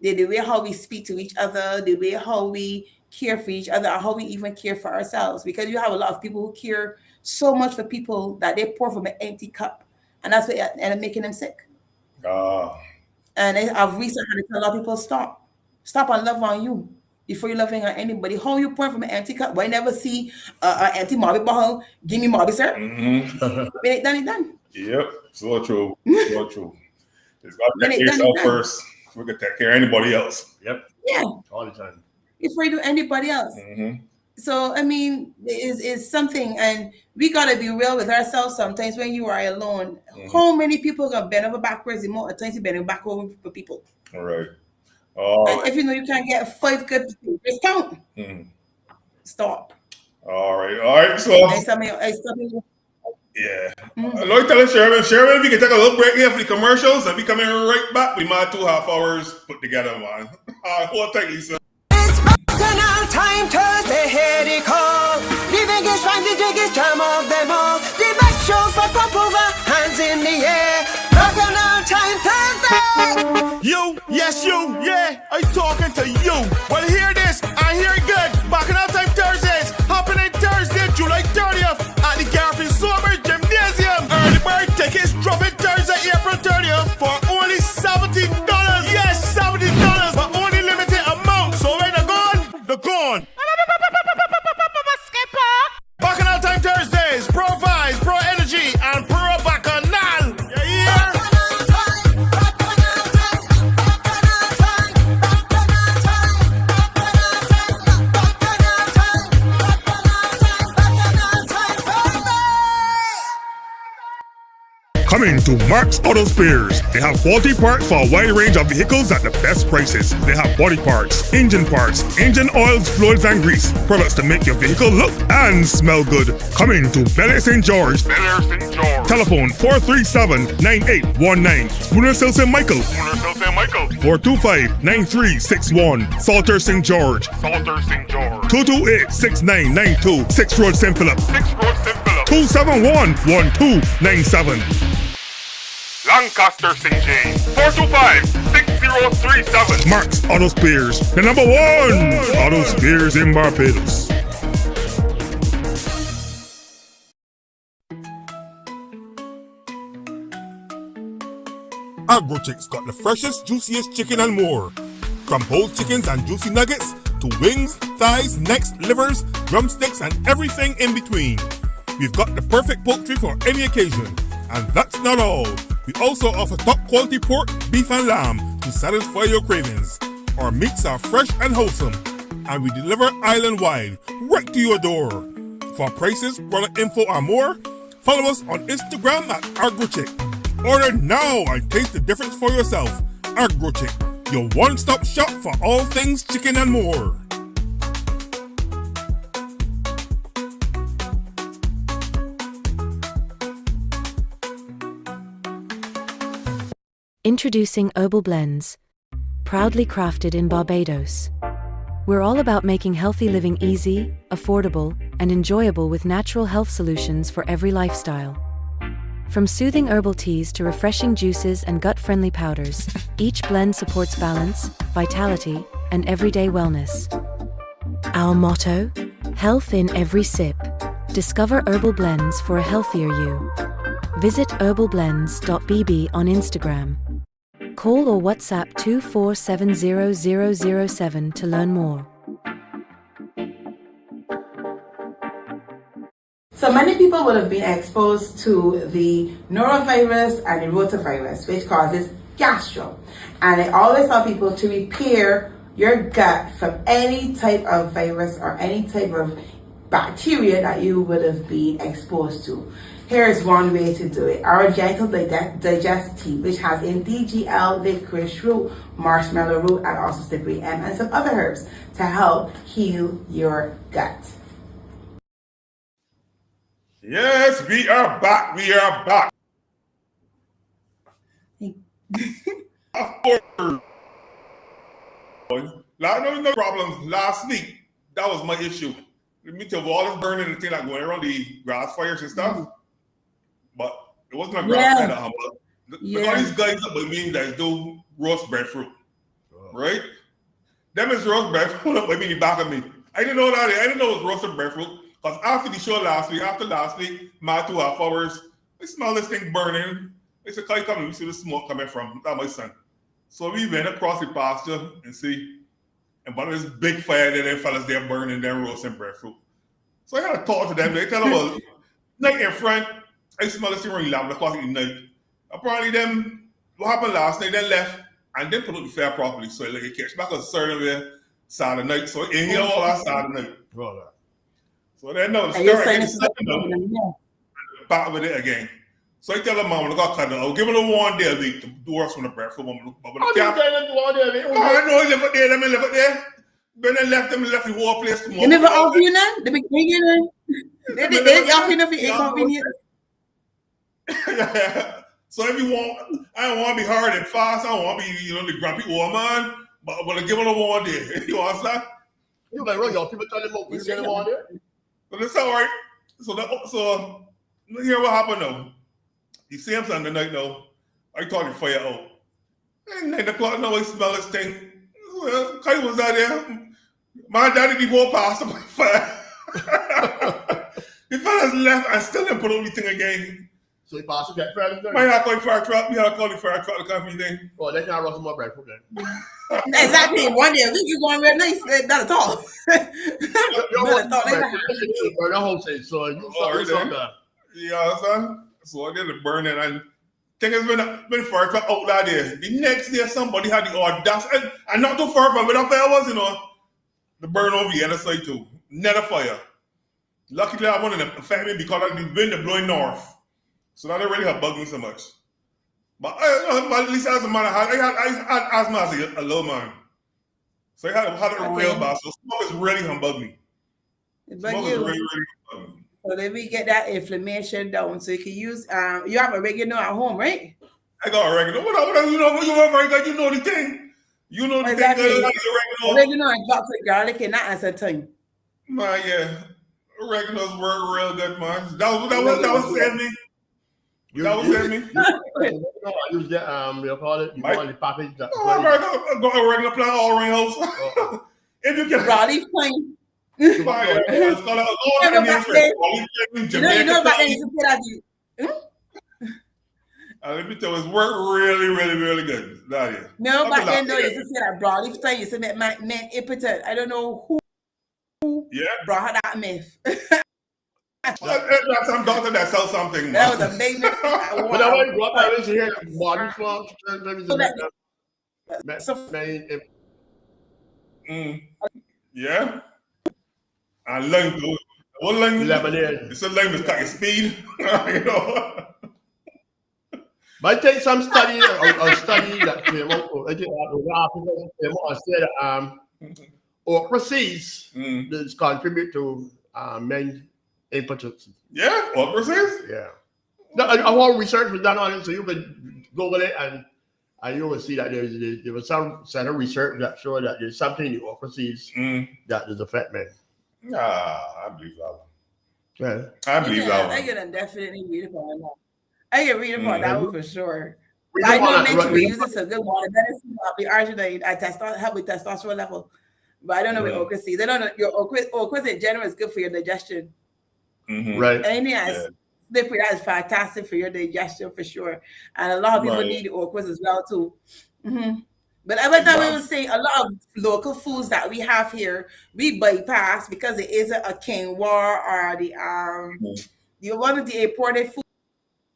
The way how we speak to each other, the way how we care for each other, or how we even care for ourselves. Because you have a lot of people who care so much for people that they pour from an empty cup. And that's what and making them sick. And I've recently had to tell a lot of people, stop and love on you before you're loving on anybody. How you pour from an empty cup? Why never see an empty Marby bottle? Give me Marby, sir. When it's done. Yep, so true. So true. It's got to take yourself first. We can take care of anybody else. Yep. Yeah. All the time. Before you do anybody else. So, I mean, it's something, and we got to be real with ourselves sometimes when you are alone. How many people are going to bend over backwards? The more times you bend back over for people. All right. And if you know you can't get 5 good people, just count. Stop. All right. So, yeah. Let me tell you, Sherman, we can take a little break here for the commercials and be coming right back with my 2.5 hours put together, man. Hold tight, Lisa. Bacchanal time, Thursday, here they call. The biggest rhyme, the biggest jam of them all. The best show for pop over, hands in the air. Bacchanal time, Thursday. You, yes you, yeah, I'm talking to you. Well, hear this, I hear it good. Bacchanal time Thursdays, happening Thursday, July 30th at the Garfield Sober Gymnasium. Early bird tickets dropping Thursday, April 30th for only $70. Yes, $70, but only limited amount. So when they're gone, they're gone. Bacchanal time Thursday. Coming to Mark's Auto Spares. They have quality parts for a wide range of vehicles at the best prices. They have body parts, engine oils, fluids, and grease. Products to make your vehicle look and smell good. Coming to Bel Air St. George. Telephone 437-9819. Spooner Hill St. Michael. 425-9361. Salter St. George. 228-6992. 6 Road St. Philip. 271-1297. Lancaster St. James, 425-6037. Mark's Auto Spares, the number one auto spares in Barbados. AgroChicks got the freshest, juiciest chicken and more. From whole chickens and juicy nuggets to wings, thighs, necks, livers, drumsticks, and everything in between. We've got the perfect poultry for any occasion. And that's not all. We also offer top quality pork, beef, and lamb to satisfy your cravings. Our meats are fresh and wholesome, and we deliver island-wide, right to your door. For prices, product info, and more, follow us on Instagram at AgroChick. Order now and taste the difference for yourself. AgroChick, your one-stop shop for all things chicken and more. Introducing Herbal Blends, proudly crafted in Barbados. We're all about making healthy living easy, affordable, and enjoyable with natural health solutions for every lifestyle. From soothing herbal teas to refreshing juices and gut-friendly powders, each blend supports balance, vitality, and everyday wellness. Our motto? Health in every sip. Discover herbal blends for a healthier you. Visit herbalblends.bb on Instagram. Call or WhatsApp 2470007 to learn more. So many people would have been exposed to the norovirus and the rotavirus, which causes gastro. And I always tell people to repair your gut from any type of virus or any type of bacteria that you would have been exposed to. Here is one way to do it. Our Gentle Digest Tea, which has in DGL, licorice root, marshmallow root, and also slippery M, and some other herbs to help heal your gut. Yes, we are back. We are back. Of course. No problems. Last week, that was my issue. Let me tell you, all this burning and thing like going around the grass fires and stuff. But it wasn't a grass fire that happened. Look all these guys up with me that do roast breadfruit. Right? Them is roast breadfruit up with me in the back of me. I didn't know that. I didn't know it was roasted breadfruit. Because after the show after last week, my 2.5 hours, I smell this thing burning. I said, "Can you come and we see the smoke coming from?" That's my son. So we went across the pasture and see, and but this big fire there, them fellas there burning them roasting breadfruit. So I had to talk to them. They tell them, well, night in front, I smell this thing around 11 o'clock at night. Apparently them, what happened last night, they left and didn't put up the fire properly. So like it catch back a certain way Saturday night. So in here all that Saturday night. So then no, back with it again. So I tell the mom, look, I'll cut it. I'll give it a 1 day a week to do us from the breakfast. But I know he left it there, let me leave it there. Then they left them, left the whole place tomorrow. You never offer you none? They be bringing in. They offer you nothing inconvenient. So if you want, I don't want to be hard and fast. I don't want to be, the grumpy old man. But I'm gonna give it a 1 day. You understand? You like, y'all people tell them, we get them on there. But it's all right. So here what happened now. You see him Sunday night now. I thought the fire out. And 9 o'clock now I smell this thing. Well, Kai was out there. My daddy the whole past the fire. The fellas left and still didn't put on the thing again. So he passed the fire. My had to call the fire truck. Me had to call the fire truck to come for the thing. Oh, they can't roast more bread for them. Exactly. 1 day a week, you're going real nice. Not at all. So you saw that. Yeah, son. So I did the burning and thing has been fire truck out that day. The next day somebody had the audacity and not too far from where the fire was, the burn over the other side too. Net a fire. Luckily I wanted to affect me because of the wind blowing north. So now they really have bugged me so much. But at least as a man, I had asthma as a little man. So I had a real bad. So smoke is really humbug me. But Smoke is you, really humbug me. so then we get that inflammation down. So you can use you have oregano at home, right? I got oregano. What you know very good. You know the thing. You know the Exactly. thing. Oregano. Oregano and chopped with garlic and that as a thing. Man, yeah. Oregano's work real good, man. That was saying me. That was saying me. I use the you call it. You call the package. That I got oregano plant all around the house. If you can. Broadleaf plain. It's called a Indian friend. You know about that you say that let me tell you, it's worked really, really, really good. Nadia. no, but then no, you used to say that broadleaf plain, you used to make man impotent. I don't know who brought that myth. That's some doctor that sells something. That was a big myth. But I want to go up and here. Body swap. Yeah. And lime too. What lime? Lemonade. It's a lime to take speed. You know. But I take some study or study that came out. I think that came out and said that okra seeds does contribute to men impotence. Yeah, okra seeds. Yeah. No, I want research was done on it, so you can Google it and you will see that there was some set of research that showed that there's something in the okra seeds that does affect men. I believe that one. Yeah. I believe that I one. can definitely read about that. I can read about that one for sure. We I don't know wanna- men should be using some good water medicine, the arginine, help with testosterone level. But I don't know with okra seeds. I don't know your okra in general is good for your digestion. Right. Anything that's slippery, that is fantastic for your digestion for sure. And a lot of people Right. need the okras as well too. But every time we would say a lot of local foods that we have here, we bypass because it isn't a quinoa or one of the imported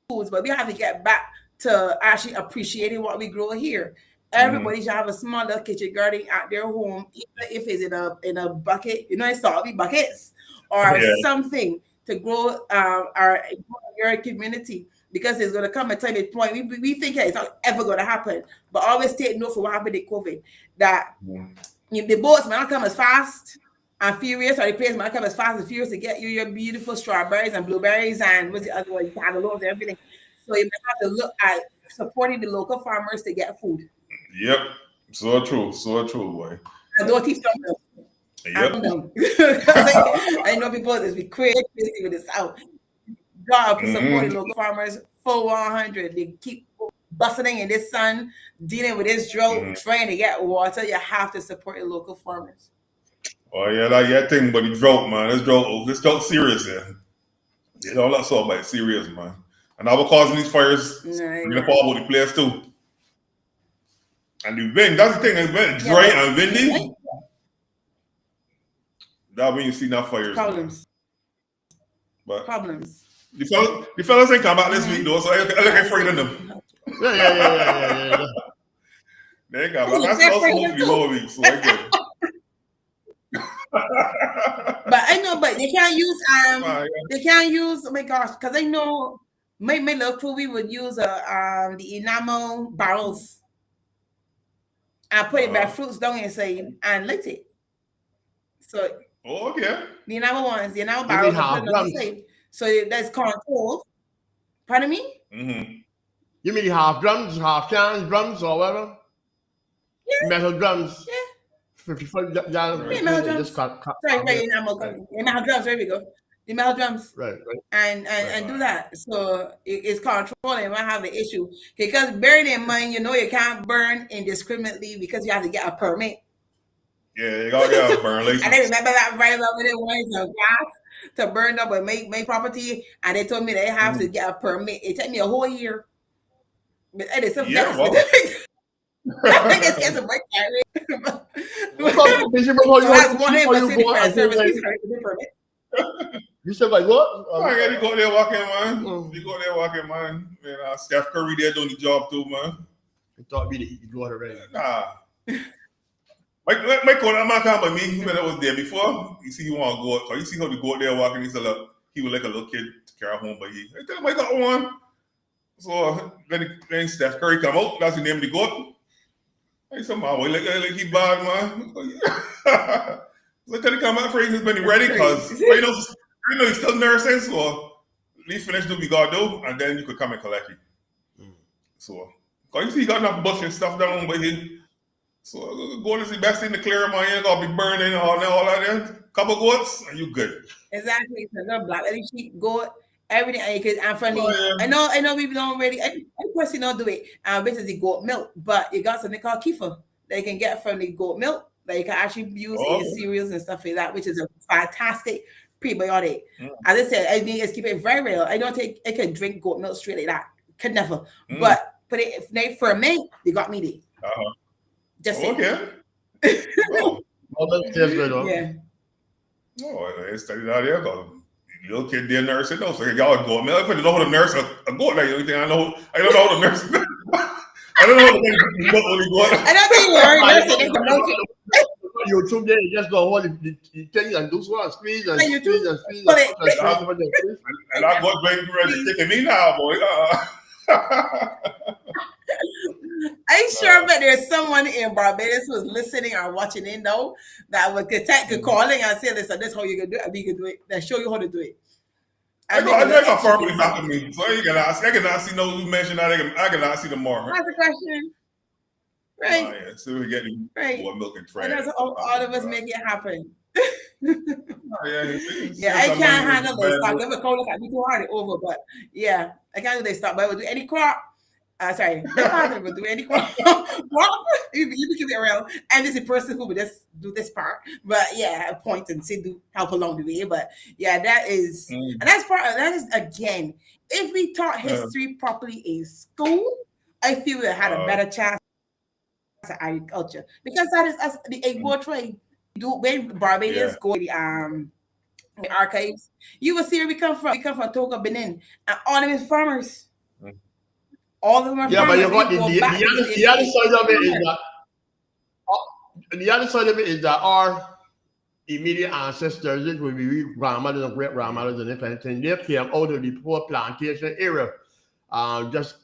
foods, but we have to get back to actually appreciating what we grow here. Everybody should have a small little kitchen garden at their home, even if it's in a bucket, in salty buckets or something to grow your community. Because it's going to come a time at point we think it's not ever going to happen, but always take note for what happened in COVID. That the boats might not come as fast and furious, or the players might not come as fast and furious to get you your beautiful strawberries and blueberries and what's the other one, cantaloupes and everything. So you might have to look at supporting the local farmers to get food. Yep. So true, boy. And don't teach them. Yep. I know people is crazy with this out. God supporting local farmers full 100. They keep bustling in this sun, dealing with this drought, trying to get water. You have to support your local farmers. Oh yeah, that thing, but the drought, man. This drought serious, yeah. You know, that's all about serious, man. And that will causing these fires. We're gonna fall about the place too. And the wind, that's the thing, it's very dry and windy. That when you see that fires. Problems. But Problems. The fellas ain't come back this week though, so I look afraid of them. Yeah. They ain't come back. That's also hopefully whole week, so I good. But I know, but they can't use oh my gosh, because I know my local we would use the enamel barrels and put it by fruits down inside and light it. So okay. The enamel ones, the enamel barrels are put on the side. So that's controlled. Pardon me? You mean half drums, half cans, drums, or whatever? Yeah. Metal drums. Yeah. 55 metal drums. Sorry, enamel drums. There we go. The metal drums. Right. And do that. So it's controlled and might have an issue. Because bearing in mind, you can't burn indiscriminately because you have to get a permit. Yeah, you gotta get a burn. And I remember that very well when they wanted some gas to burn up and make property, and they told me they have to get a permit. It took me a whole year. But it is so fast. Well. I think it's getting my carry. You said like what? You go there walking, man. You go there walking, man. Steph Curry there doing the job too, man. You thought me to eat the water already. Nah. My coach, I'm not talking about me when I was there before. You see, he want to go. You see how the goat there walking. He was like a little kid to carry home, but I tell him I got one. So then Steph Curry come out. That's the name of the goat. I said, "Man, boy, like he bad, man." So tell the come out for him when he ready, because you know he's still nursing. So at least finish do we got to do, and then you could come and collect it. So, cause you see, he got enough bush and stuff down by him. So goat is the best thing to clear, man. You ain't gotta be burning all that. Couple goats, and you good. Exactly. So they're black, any sheep, goat, everything. And funny. Oh, yeah. I know people don't really. Of course, you don't do it. Which is the goat milk, but you got something called kefir that you can get from the goat milk that you can actually use in cereals and stuff like that, which is a fantastic prebiotic. As I said, I mean, it's keep it very real. I can drink goat milk straight like that. Could never. But if they ferment, they got me there. Just okay. Yeah. Oh, I studied out there because the little kid there nursing though. So y'all go, man. If I don't know how to nurse a goat, like the only thing I don't know how to nurse. I don't know how to make only goat. I don't think you're nursing. YouTube there, you just go hold the thing and do so and squeeze and squeeze and squeeze. And I got ready to take me now, boy. I'm sure, but there's someone in Barbados who's listening or watching in though that could call in and say, "Listen, this is how you can do it. And we can do it. They show you how to do it." I got family back with me, so I cannot see no mention that. I cannot see the more. That's a question, right? Oh, yeah. So we get more milk and trash. And that's all of us make it happen. Yeah, I can't handle this stock. Never call us. I be too hard over, but yeah, I can't do this stock. But I would do any crop. Sorry, I would do any crop. You keep it around, and this is a person who would just do this part. But yeah, point and say do help along the way. But yeah, that is, and that's part of that is again. If we taught history properly in school, I feel we had a better chance at agriculture, because that is as the Igbo trade. Do when Barbadians go the archives, you will see where we come from. We come from Togo, Benin, and all of them is farmers. All of them are farmers. But you got the other side of it is that the other side of it is that our immediate ancestors, it would be grandmothers and great grandmothers and anything, they came out of the poor plantation era, just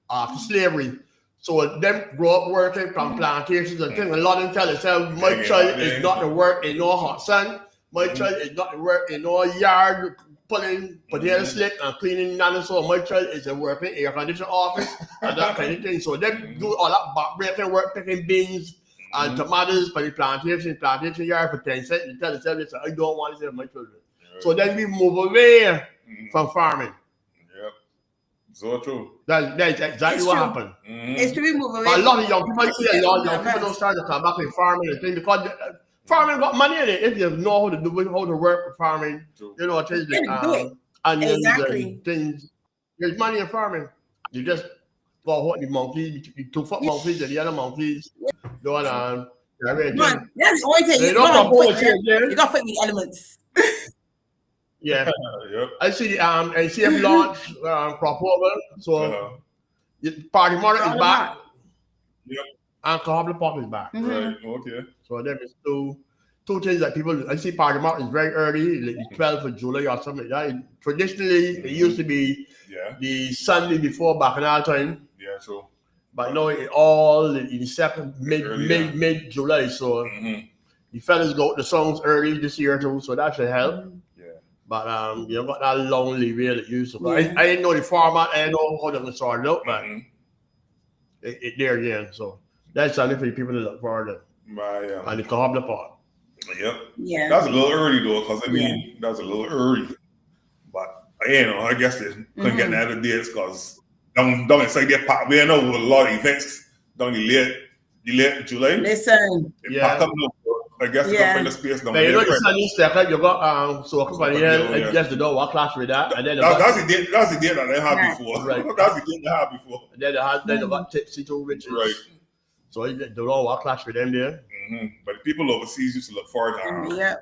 after slavery. So them grow up working from plantations and things. A lot of them tell themselves, my child is not to work in no hot sun. My child is not to work in no yard pulling potato slip and cleaning none. So my child is to work in air conditioned office and that kind of thing. So them do all that backbreaking work, picking beans and tomatoes for the plantation yard for 10 cents. They tell themselves, I don't want to save my children. So then we move away from farming. So true. That's exactly what happened. It's to be moved away. A lot of young people don't start to come back in farming and things because farming got money in it. If you know how to do it, how to work with farming, you know, things like onions and things. There's money in farming. You just go hold the monkeys, the 2-foot monkeys and the other monkeys. Going on. That's the only thing you got to put the elements. Yeah, I see the NCF launch crop over. So Party Mother is back. Yep. And Cobbler Pop is back. Right. Okay. So there is two things that people. I see Party Mother is very early, like the 12th of July or something like that. Traditionally, it used to be the Sunday before Bacchanal time. Yeah, true. But now it all in second mid July. So the fellas got the songs early this year too. So that should help. But you got that long leeway that you used to. I didn't know the format. I didn't know how they started out, but it there again. So that's something for the people to look forward to. And the Cobbler Pot. Yep. Yeah. That's a little early though, because I mean that's a little early. But I guess they couldn't get the other dates because down inside their park, we know with a lot of events down the late July. Listen. Pack up now. I guess you can find the space down there. You know the sunny step, you got so company and just don't walk class with that. And then that's the date that they had before. Right. That's the date they had before. And then they got tipsy too, Richard. Right. So they don't walk class with them there. But the people overseas used to look forward to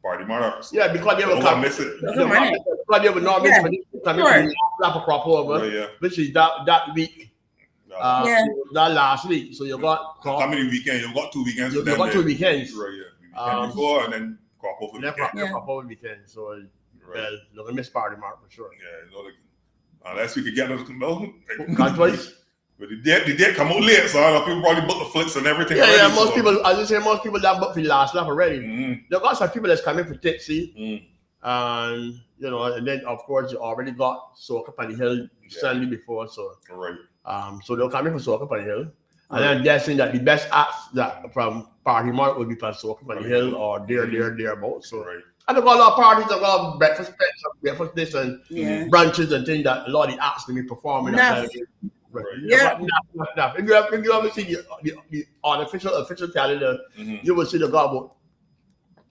Party Mother. Yeah, because they would come miss it. Because they would not miss it. Slap a crop over, which is that week. That last week. So you got how many weekends? You got 2 weekends. You got 2 weekends. Right, weekend before and then crop over. Crop over weekend. So well, you're gonna miss Party Mark for sure. Yeah, Unless we could get another no. Can't twice. But the date come out late, so I know people probably book the flights and everything. Yeah, already, yeah. Most so. people, as you say, most people that book for the last lap already. Mm-hmm. There got some people that's coming for Tipsy, Mm. and and then of course you already got Soca Pan the Hill Sunday before, so Right. so they're coming for Soca Pan the Hill, and I'm guessing that the best acts that from Party Mart would be from Soca Pan the Hill or thereabouts. So. Right. And they've got a lot of parties, they've got breakfast this and Yeah. brunches and things that a lot of the acts to be performing. Enough. Right. Yeah. Enough. If you ever see the official calendar, you will see the got about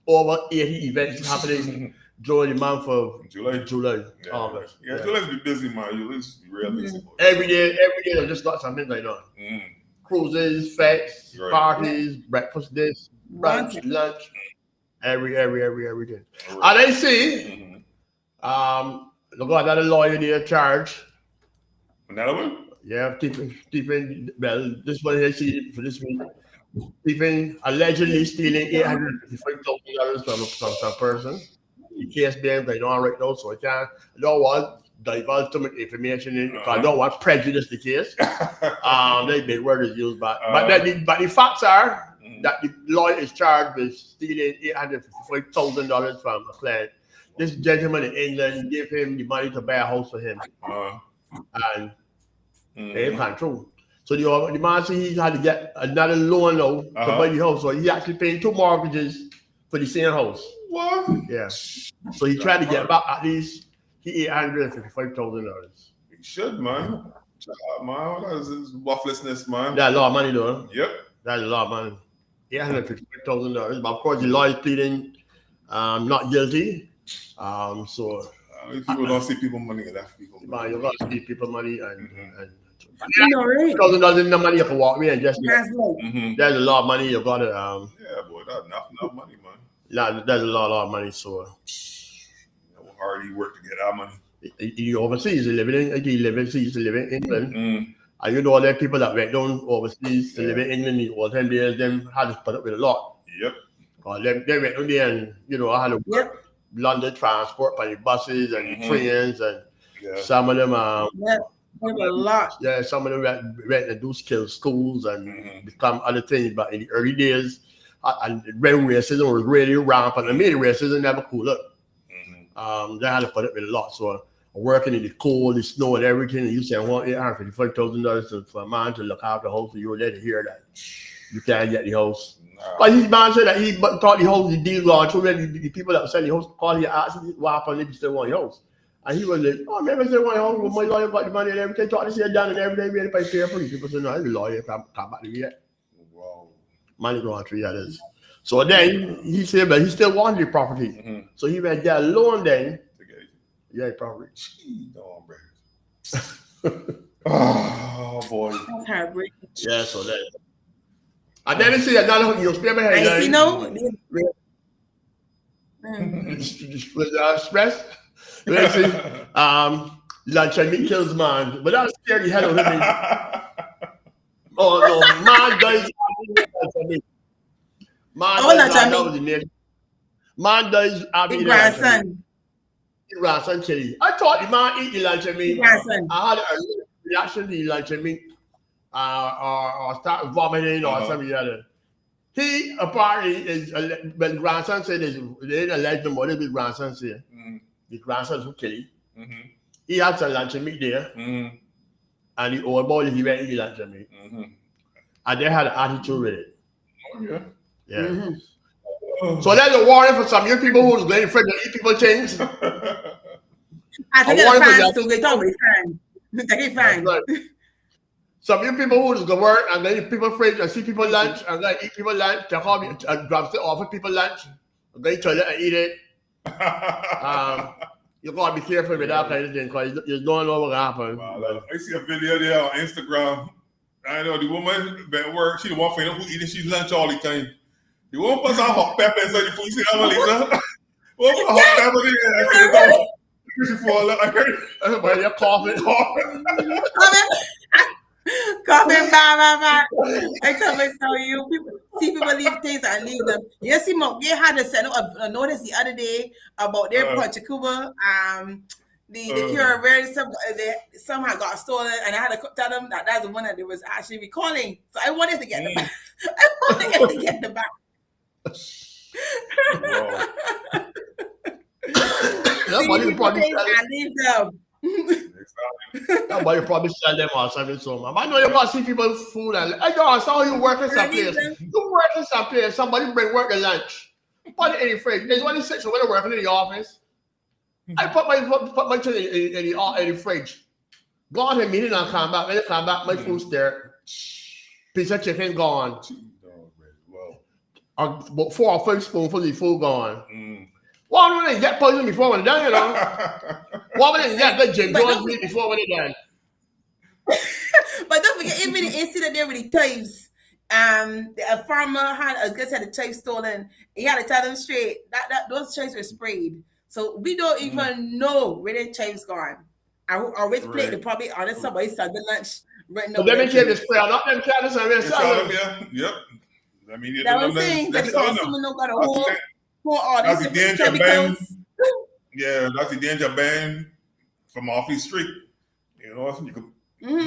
over 80 events happening during the month of July. Yeah, August. yeah. July's be busy, man. July's be real busy. Every day they've just got something going on. Cruises, fests, Right. parties, breakfast this, brunch, lunch, everything. Right. And I see, look got another lawyer there charged. Another one? Yeah, Stephen, well, this one here, see for this week. Stephen allegedly stealing $855,000 from some person. The case being going on right now, so I don't want divulge too much information in because I don't want to prejudice the case. They big word is used, but the facts are that the lawyer is charged with stealing $855,000 from a client. This gentleman in England gave him the money to buy a house for him, and they can't true. So the man said he had to get another loan now to buy the house, so he actually paid 2 mortgages for the same house. What? Yeah. So he tried to get back at least $855,000. He should, man. Man, that is worthlessness, man. That's a lot of money, though. Yep. That's a lot of money. $855,000. But of course, the lawyer is pleading not guilty. So people don't see people money, that's people. Man, you got to see people money and right. $1,000 in the money you can walk me and just That's right. there's a lot of money you got to yeah, boy, that's enough money, man. There's a lot of money. So hard he worked to get our money. He overseas, he live in England. And you know all the people that went down overseas to live in England, all them days, them had to put up with a lot. Yep. They went down there and I had to work London transport by the buses and the trains and some of them a lot. Yeah, some of them went to do skill schools and become other things, but in the early days and when racism was really rampant, and maybe racism never cooled up. They had to put up with a lot. So working in the cold, the snow, and everything, and you say, I want $855,000 for a man to look after the house, and you were there to hear that you can't get the house. But his man said that he thought the house, the deal gone through. The people that were selling the house called you, asked what happened if you still want your house. And he was like, oh, maybe I still want your house. My lawyer got the money and everything. Thought this here done and everything. We had to pay fair for it. People said, no, the lawyer can't back to me yet. Wow. Money gone through years. So then he said, but he still wanted the property. So he went get a loan then. Yeah, property. Oh boy. Yeah, so that. And then you see another you spend my I see no. Stress. Let's see. Lunch and meat kills man, but that scared the hell out of me. Oh no, man dies. Man dies. Big grandson. Grandson chili. I thought the man eat the lunch and meat. I had a reaction to the lunch and meat, or start vomiting or something other. He apparently is. But the grandson said they didn't allege the mother. The grandson said the grandson who killed him. He had some lunch and meat there, and the old boy he went eat the lunch and meat, and they had an attitude with it. Yeah. So there's a warning for some young people who's going afraid to eat people things. I think it's fine to get on with fine. Right. Some young people who's going to work and going to people afraid to see people lunch and going to eat people lunch, to call me and grab to offer people lunch, and go to the toilet and eat it. You got to be careful with that kind of thing because you don't know what will happen. Wow, I see a video there on Instagram. I know the woman at work, she the one friend who eating she lunch all the time. You won't put some hot pepper inside the food. You see that, Melissa? Won't put hot pepper in there. I said, no. You fall out. I heard. But you're coughing. Coughing, blah. I tell you, people leave things and leave them. You see, they had to send a notice the other day about their Portugal. the cure where they somehow got stolen, and I had to tell them that that's the one that they was actually recalling. So I wanted to get the back. I wanted to get the back. Somebody probably sell them. Somebody probably sell them or something. So, I know you got to see people food and I know saw you working someplace. You working someplace. Somebody bring work and lunch. Put it in the fridge. There's one six when I'm working in the office. I put my thing in the fridge. Go on to meeting and come back. When I come back, my food's there. Piece of chicken gone. About 4 or 5 spoonfuls of food gone. Why when they get poison before when they're done, you know? Why when they get the Jim Jones meat before when they're done? But don't forget, even the incident there with the chives, a farmer had a good set of chives stolen. He had to tell them straight that those chives were sprayed. So we don't even know where the chives gone. Or which plate they probably on somebody started lunch. Right now. But let me tell you the spray. I'm not them carrots and Yep. I mean, that was saying that someone don't got a whole all that's these the danger chemicals. Yeah, that's the danger ban from off the street. You know, you could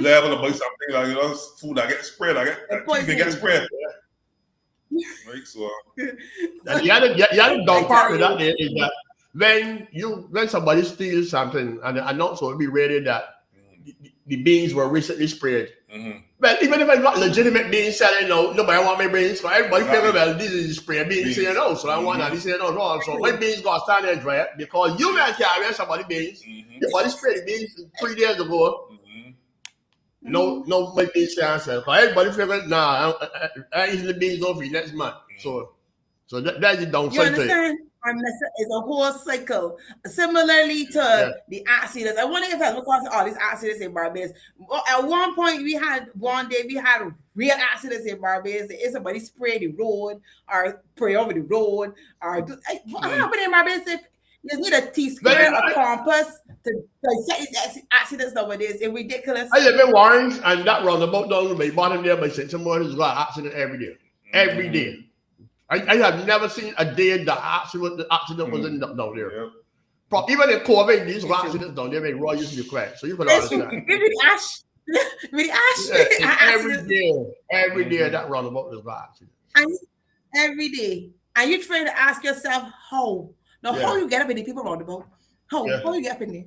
level about something like, you know, food that gets spread, that gets spread. Right, so the other dog part of that is that when somebody steals something and announce will be ready that the beans were recently sprayed. Well, even if it's not legitimate beans selling, nobody want my beans. So everybody figure, well, this is spray beans, you know. So I want that, this is no. So my beans got stand there dry because you can carry somebody beans. Somebody sprayed the beans 3 days ago. No, my beans can't sell. Because everybody figure, I easily beans over next month. So that's the downside. You understand? It's a whole cycle. Similarly to the accidents. I wonder if that's because of all these accidents in Barbados. At one point, one day we had real accidents in Barbados. If somebody sprayed the road or spray over the road. What happened in Barbados? If you need a T-square, a compass to set these accidents nowadays. It's ridiculous. I live in Warren and that roundabout down the bottom there by St. Someone got an accident every day. Every day. I have never seen a day the accident was in down there. Even in COVID, these accidents down there, Roy used to be cracked. So you can understand. With ash. Every day that roundabout is got accident. And every day. And you're trying to ask yourself how. Now, how you get up in the people roundabout? How you get up in there?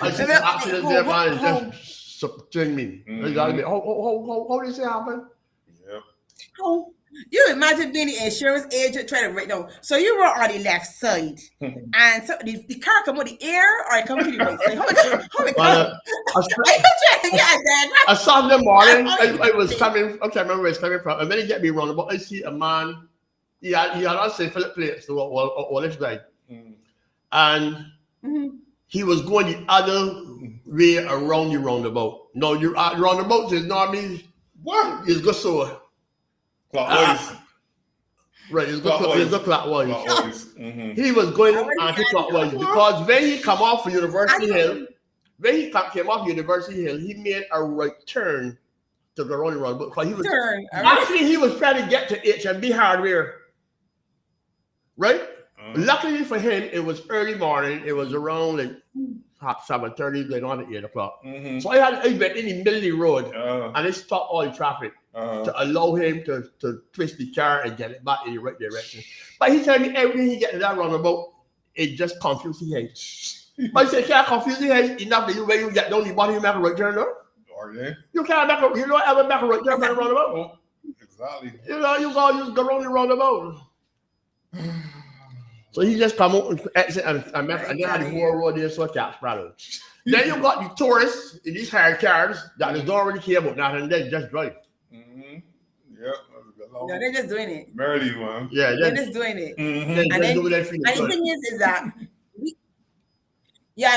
I see the accidents there, man, just subjecting me. How does it happen? How? You imagine being the insurance agent trying to write down. So you were on the left side, and so the car come with the air or it come to the right side. How it come? A Sunday morning, I was coming. I can't remember where it's coming from. And then he get me wrong, but I see a man. He had a St. Philip place to all this guy, and he was going the other way around the roundabout. No, you roundabout is normally what is good so. Clockwise. Right, it's good clockwise. He was going anti-clockwise because when he come off University Hill, he made a right turn to the running road. Because he was actually he was trying to get to HMB Hardware. Right? Luckily for him, it was early morning. It was around like 7:30, going on at 8 o'clock. So I went in the middle of the road and I stopped all the traffic. To allow him to twist the car and get it back in the right direction. But he told me everything he get to that roundabout, it just confused his head. But he said, can't confuse his head enough that when you get down the bottom, you make a right turn, no? You can't you don't ever make a right turn from the roundabout. Exactly. You go around the roundabout. So he just come out and exit and then had the whole road there, so catch problem. Then you got the tourists in these hard cars that don't already care about that and they just drive. No, they're just doing it. Merely, man. Yeah, they're just doing it. And the thing is that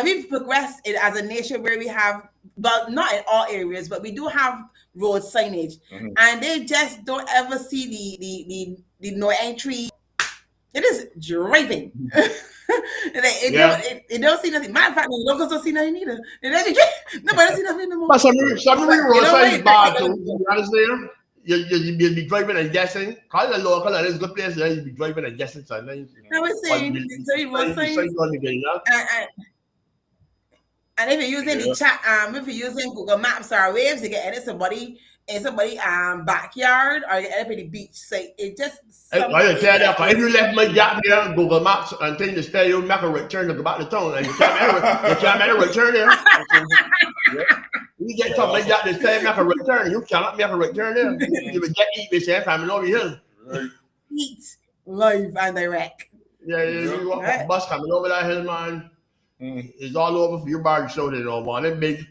we've progressed as a nation where we have, but not in all areas, but we do have road signage, and they just don't ever see the no entry. It is driving. They don't see nothing. Matter of fact, the locals don't see nothing either. Nobody see nothing anymore. But some road sign is bad too. You understand? You'll be driving and guessing. Call the local and it's a good place there. You'll be driving and guessing. So I was saying, And if you're using the chat, if you're using Google Maps or Waves, you get any somebody in somebody backyard or you get up at the beach. So it just I tell you, if you left my gap here on Google Maps and think to stay, you make a return to go back to town, and you can't make a return there. You get something like that to stay, make a return. You cannot make a return there. You will get eat the same time over here. Eat live and direct. Yeah, you walk a bus coming over that hill, man. It's all over for your bar show. They don't want them big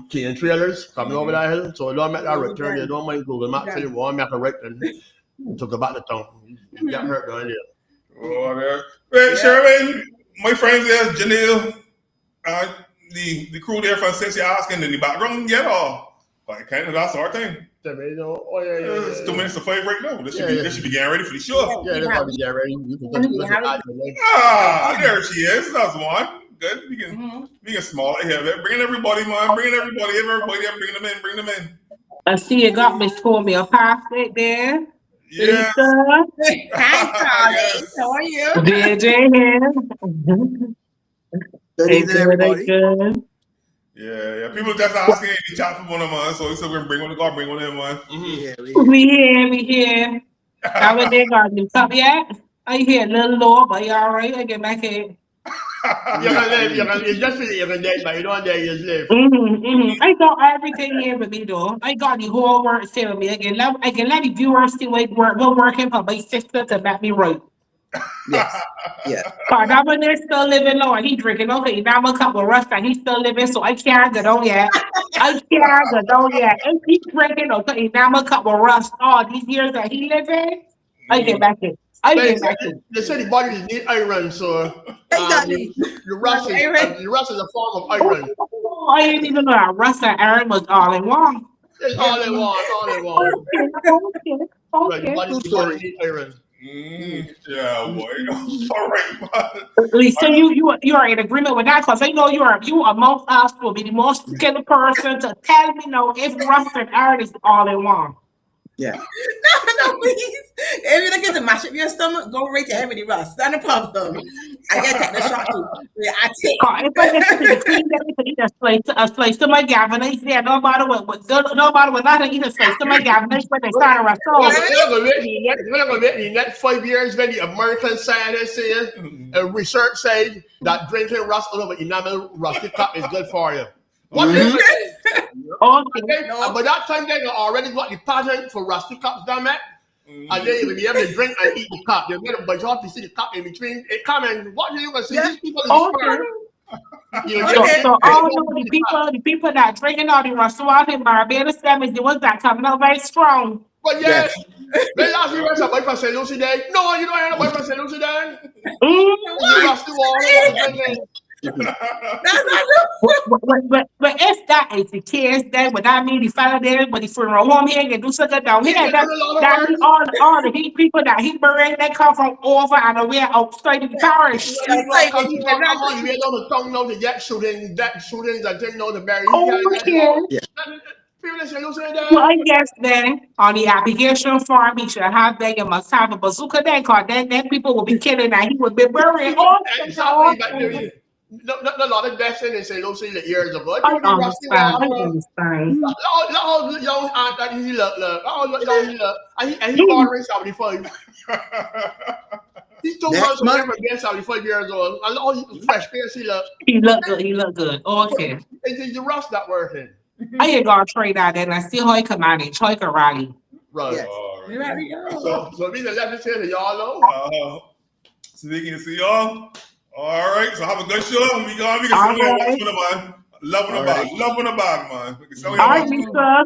cane trailers coming over that hill. So don't make that return. You don't mind Google Maps. So you want to make a return to go back to town. You get hurt down there. Oh, man. Well, Sherwin, my friends there, Janelle, the crew there from Cincy asking in the background yet or like kind of that sort of thing. Oh, yeah. It's 2 minutes to 5 right now. This should be getting ready for the show. Yeah, they're probably getting ready. You can there she is. That's one. Good. We can small here. Bringing everybody, man. Bringing everybody. Bring them in. I see you got Miss Tommy a password there. Yeah. Hi, Charlie. How are you? DJ here. Good evening, everybody. Good. Yeah. People just asking if you chat for one of them, so we said we're bring one to God, bring one of them, man. We here. How would they got you up yet? I hear a little low, but you all right? I get back here. You can live. It's just you can live, but you don't dare just live. I got everything here with me though. I got the whole work still with me. I can let the viewers see what we're working for my sister to make me right. Yes. Yeah. Cause that one is still living low and he drinking okay. Now I'm a couple of rust and he's still living, so I can't go down yet. And he's drinking okay. Now I'm a couple of rust all these years that he living. I get back in. They say the body need iron, so Exactly. the rust is a form of iron. Oh, I didn't even know that rust and iron was all in one. It's all they want. Right, the body need iron. Yeah, boy. All right, man. Lisa, you are in agreement with that because I know you amongst us will be the most skilled person to tell me now if rust and iron is all in one. Yeah. No, please. If you look at the mash up your stomach, go right to heavy rust. That's no problem. I get that the shot too. Yeah, I take. If I get to the clean, then you can a slice to my galvanize there. No matter what nothing, you can slice to my galvanize when they start a rust. You're not going to in the next 5 years when the American scientists say and research say that drinking rust over enamel rusty cup is good for you. What is it? But that time they already got the pattern for rusty cups done, man. And then you will be able to drink and eat the cup. You'll get a bunch of to see the cup in between. It come and what are you gonna see? These people in So all the people that drinking all the rust out in Barbados, them is the ones that coming out very strong. But yes, they last year was a boy from St. Lucie Day. No, you don't have a boy from St. Lucie Day. Rusty water. But if that is the case, then would that mean the fellow there with the funeral home here can do something down here? That means all the people that he buried they come from over and away outside of the parish. You don't tongue now to get shootings and things now to bury. Well, I guess then on the application form, he should have that you must have a bazooka then, because then people will be killing and he would be buried. Not a lot of deaths in St. Lucie the years ago. I understand. Young aunt that he look. And he already 75. He's 2 months away from being 75 years old. And all fresh face he look. He look good. Okay. It's the rust that working. I ain't gonna trade that then. I see how he can manage, how he can rally. Right. Yes. So me the left here to y'all know. So they can see y'all. All right, so have a good show. We can see you, man. Loving the bag, man. We can sell you. All right, Lisa.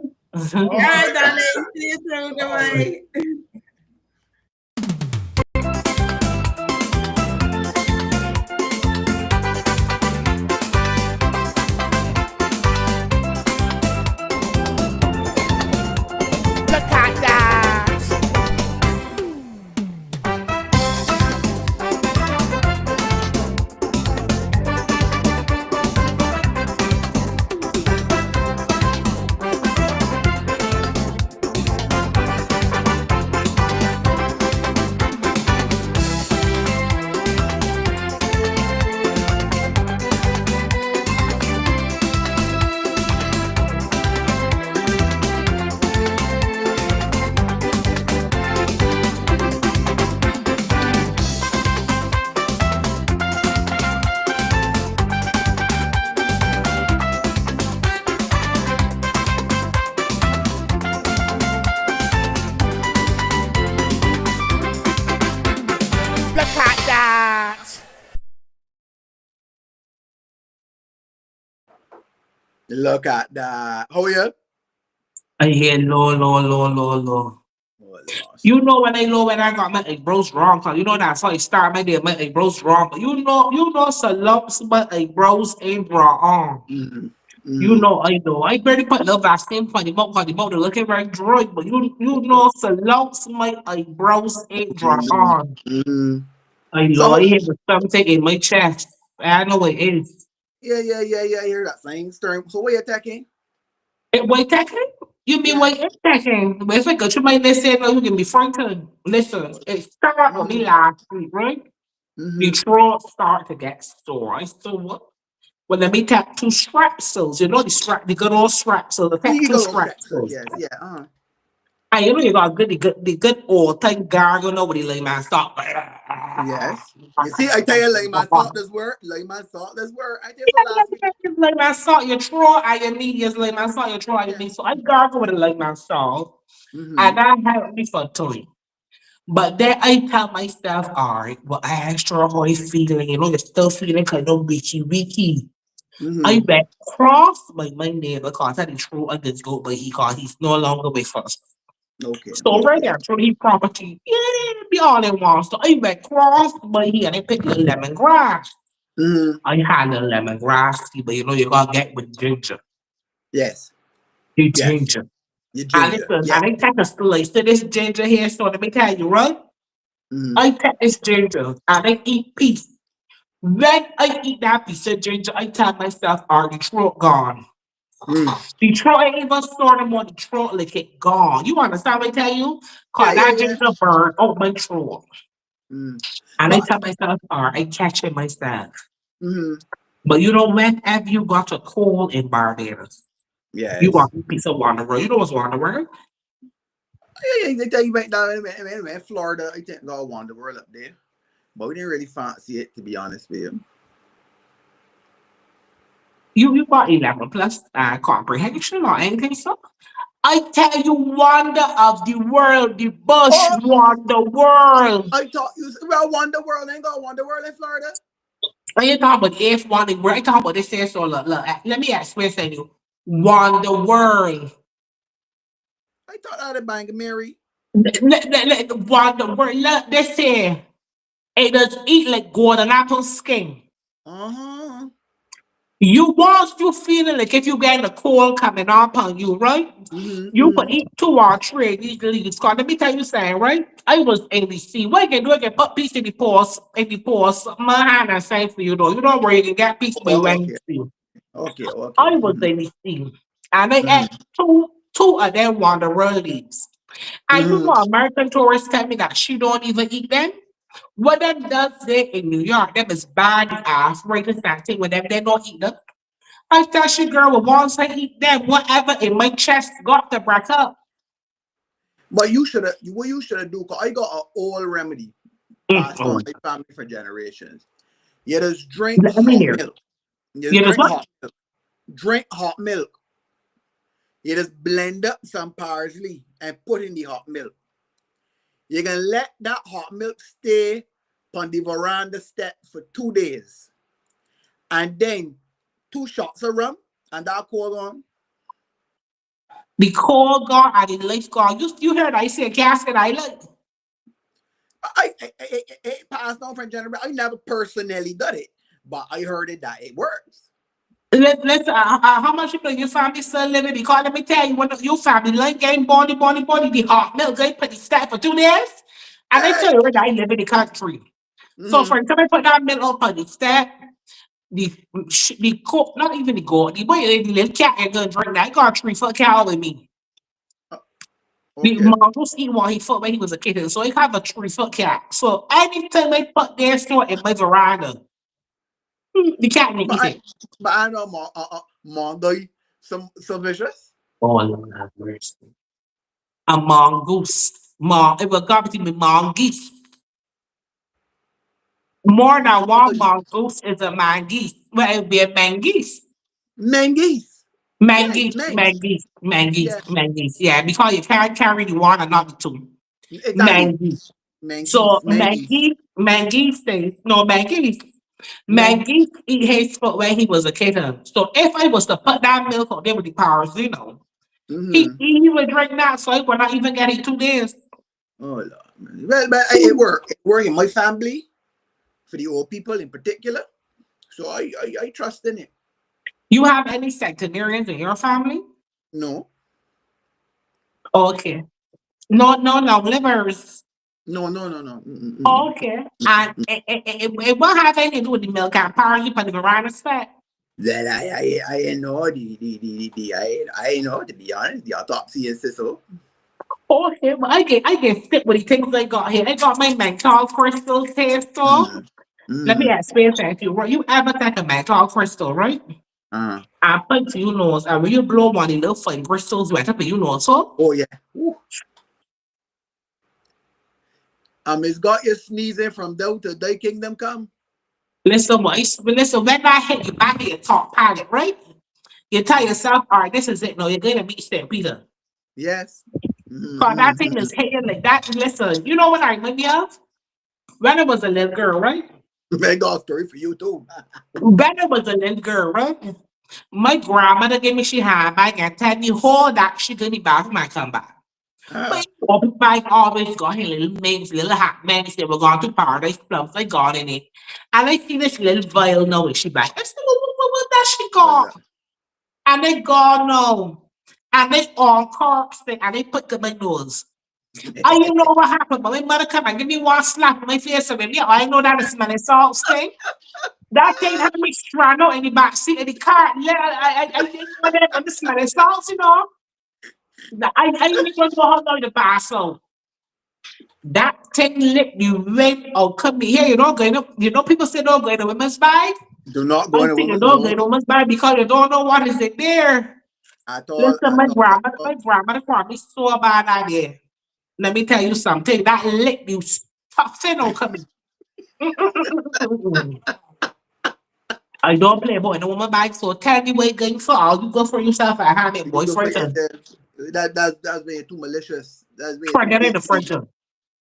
All right, darling. See you soon. Goodbye. Look at that. How are you? I hear low. Oh, Lord. You know when I know when I got my bros wrong, cause you know that's how I start my day, my bros wrong. But you know, salutes, but bros ain't wrong. You know, I know. I barely put love vaccine for the mouth, they're looking very dry. But you know, salutes, my eyebrows ain't wrong. I know, I hear the something in my chest. I know it is. Yeah. I hear that thing. Stirring. So what you attacking? Wait, taking? You mean wait, taking? But if I go to my listen, you can be frightened. Listen, it started with me last week, right? The throat start to get sore. I still what? Well, let me tap 2 strapsils. You know the good old strapsils. The tap 2 strapsils. Yeah. And you know you got the good old thing gargle. Nobody lay my stop. Yes. You see, I tell you, like my thought this word. I did for last week. Like my salt, your throat, and your knee is like my salt, your throat, and your knee. So I gargle with it like my salt, and that helped me for 3. But then I tell myself, all right, well, I extra how you feeling, you know, you're still feeling kind of weaky. I bet cross my neighbor because I didn't throw on this goat, but he's no longer with us. Okay. So right there, so he property, yeah, be all it wants. So I bet cross, but he and I picked the lemongrass. I had the lemongrass, but you know you gotta get with ginger. Yes. You ginger. And listen, I take a slice of this ginger here, so let me tell you, right? I take this ginger and I eat piece. When I eat that piece of ginger, I tell myself, the throat gone. The throat ain't even sort of on the throat like it gone. You understand what I tell you? Cause that ginger burn out my throat. And I tell myself, I catch it myself. But you know, whenever you got a cold in Barbados, you got a piece of Wanderer. You know what's Wanderer? Yeah, they tell you back down in Florida. I think got Wonder World up there. But we didn't really fancy it, to be honest with you. You got 11 plus comprehension or anything, so? I tell you, wonder of the world, the bush wonder world. I thought you about Wonder World. Ain't got Wonder World in Florida? I ain't talking about if Wonder World. I talking about this here, so look, let me explain to you. Wonder World. I thought I'd have banged Mary. Wonder World. Look, this here. It does eat like golden apple skin. You once you feeling like if you get the cold coming up on you, right? You could eat 2 or 3 these leaves. Cause let me tell you something, right? I was ABC. What you can do, I can put piece in the pause, my hand and say for you though. You know where you can get piece by Wednesday. Okay. I was ABC. And I ate 2 of them Wonder World leaves. And you know American tourists tell me that she don't even eat them. What them does there in New York, them is bad ass racist acting when them they don't eat them. I tell you, girl, well, once I eat them, whatever in my chest got to break up. But you should have, what you should have do, because I got an old remedy passed on my family for generations. You just drink hot milk. Drink hot milk. You just blend up some parsley and put in the hot milk. You can let that hot milk stay on the veranda step for 2 days. And then 2 shots of rum and that cold gone. The cold gone and the life gone. You heard I say Casket Island. I passed on from generation. I never personally done it, but I heard it that it works. Let's how much people your family still living? Because let me tell you, when your family like game body, the hot milk, they put the stack for 2 days. And I tell you, I live in the country. So for example, I put that milk up on the stack, the cook, not even the goat, the boy, the little cat ain't gonna drink that. I got a 3 foot cow with me. The mom was eating while he fought when he was a kid, so he have a 3 foot cat. So anytime I put their store in my veranda, the cat ain't eat it. But I know Monday, some vicious. Oh, Lord have mercy. A mongoose. It will go between me mongoose. More than one mongoose is a mangeese. Well, it would be a mangeese. Mangeese. Mangeese. Yeah, because you can't carry the one and not the 2. Mangeese. So mangeese says, no, mangeese. Maggie eat his foot when he was a kitten. So if I was to put that milk on there with the powers, he he would drink that, so he would not even get it 2 days. Oh Lord. Well, but it worked. It worked in my family, for the old people in particular. So I trust in it. You have any centenarians in your family? No. Okay. No livers. No. Okay. And it won't have anything to do with the milk and power you put the varieties fat. Well, I know I know, to be honest, the autopsy is so. Okay, but I get sick with the things they got here. They got my menthol crystal test off. Let me explain that to you. Right? You ever take a menthol crystal, right? I put to your nose, and when you blow one, the little fine crystals went up in your nose, so? Oh yeah. It's got you sneezing from down to thy kingdom come. Listen, boys. Listen, when I hit you back in your top palate, right? You tell yourself, all right, this is it. No, you're going to meet St. Peter. Yes. Because that thing is hitting like that. Listen, you know what I remember of? When I was a little girl, right? I got a story for you too. When I was a little girl, right? My grandmother gave me she handbag and tell me, hold that, she gonna be back when I come back. But bike always got his little names, little hat man. He said, we're going to Paradise Plums. I got in it. And I see this little vial now, is she back? I said, what does she got? And they go, no. And they all corks thing, and they put them in my nose. I you know what happened, but my mother come and give me one slap in my face and me, I know that is smelling salt thing. That thing had me strangled in the back seat of the car. I didn't know that the smelling salts, you know. I didn't even know how long the pass out. That thing lick you right out. Come here, you know, going up. You know, people say don't go in the women's bag. Do not go in the women's bag. Don't go in the women's bag because you don't know what is in there. Listen, my grandmother probably so bad idea. Let me tell you something. That lick you tough thing don't come in. I don't play about in a woman bag, so tell me where you're going for. All you go for yourself and have it, boyfriend. That's being too malicious. That's being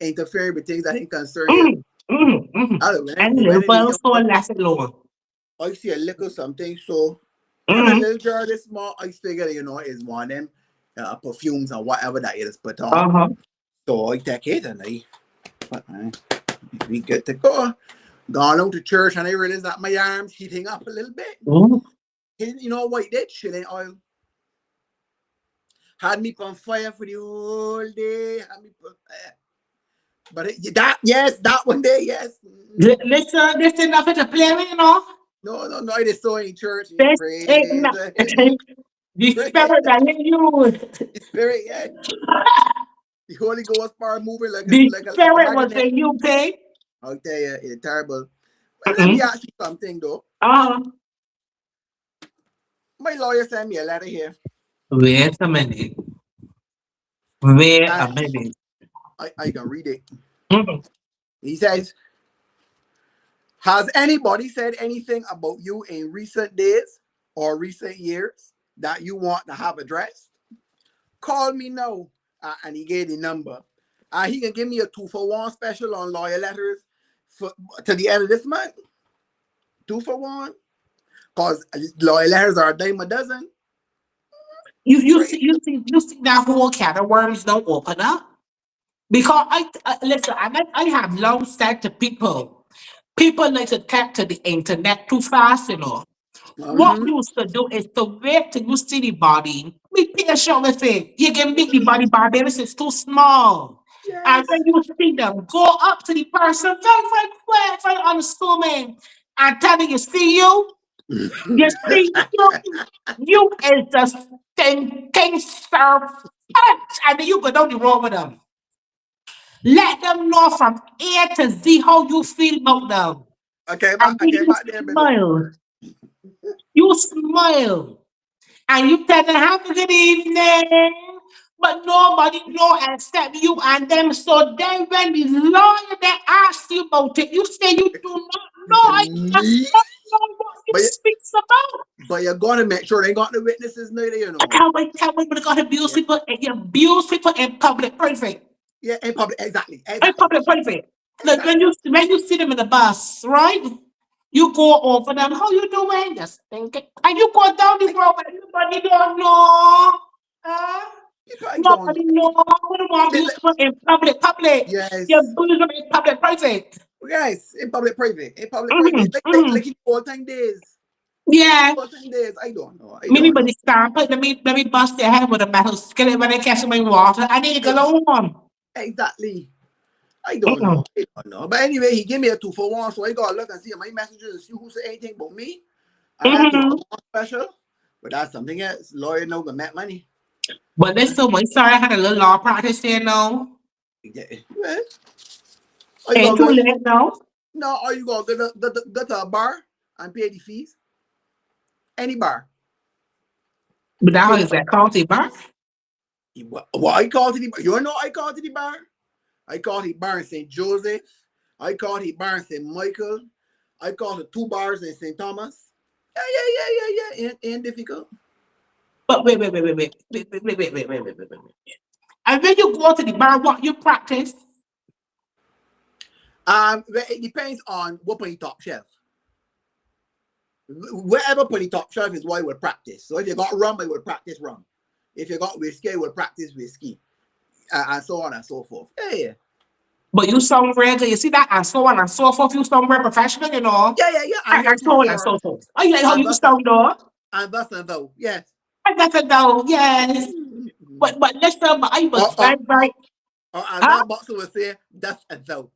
interfering with things that ain't concern you. And little so less alone. I see a lick or something, so a little jar this small, I figure, you know, is one of them perfumes and whatever that is put on. So I take it and we get to go. Gone out to church and I realized that my arms heating up a little bit. You know what it did? Shilling oil. Had me on fire for the whole day. Had me put but that one day, yes. Listen, nothing to play with, you know. No, it is so in church. The spirit that in you. The spirit, yeah. The Holy Ghost power moving like the spirit was in you, okay? I'll tell you, it's terrible. Well, let me ask you something though. My lawyer sent me a letter here. Wait a minute. Wait a minute. I can read it. He says, has anybody said anything about you in recent days or recent years that you want to have addressed? Call me now. And he gave the number. He can give me a 2-for-1 special on lawyer letters to the end of this month. 2 for 1. Because lawyer letters are a dime a dozen. You see that whole can of worms don't open up. Because listen, I have long said to people like to tap to the internet too fast, you know. What you used to do is to wait till you see the body. Be patient with it. You can make the body Barbados is too small. Yes. And when you see them, go up to the person, very unassuming, and tell them you see you. You see you is just thinking servant, and then you go down the road with them. Let them know from A to Z how you feel about them. Okay, back there, smile. You smile. And you tell them, have a good evening. But nobody know except you and them. So then when the lawyer they ask you about it, you say you do not know. I don't know what you speak about. But you're gonna make sure they got the witnesses now, you know. I can't wait, but they're gonna abuse people, and you abuse people in public private. Yeah, in public, exactly. In public private. Look, when you see them in the bus, right? You go over them, how you doing? Just thinking. And you go down the road, but everybody don't know. Nobody know. What do want you in public? Yes. Your bosom in public, private. Yes, in public, private. In public, private. Like in old time days. Yeah. Old time days. I don't know. Anybody stand up, let me bust their head with a metal skillet when they catch them in water. I need to go on. Exactly. I don't know. I don't know. But anyway, he gave me a 2-for-1, so I gotta look and see my messages and see who said anything about me. I had 2-for-1 special, but that's something else. Lawyer no gonna make money. But this so much. Sorry, I had a little law practice there now. Yeah. Ain't too late now. No, are you gonna go to a bar and pay the fees? Any bar. But now is that county bar? What I call to the bar? You know I call to the bar? I call the bar in St. Joseph. I call the bar in St. Michael. I call the 2 bars in St. Thomas. Yeah. Ain't difficult. But wait. And when you go to the bar, what you practice? It depends on what on the top shelf. Wherever on the top shelf is what I will practice. So if you got rum, I will practice rum. If you got whiskey, I will practice whiskey. And so on and so forth. Yeah. But you sound regular, you see that, and so on and so forth. You sound very professional, you know. Yeah. And so on and so forth. Oh, you like how you sound, though? And thus and though, yes. And that's a though, yes. But listen, I was very. And that boxer will say, that's a though.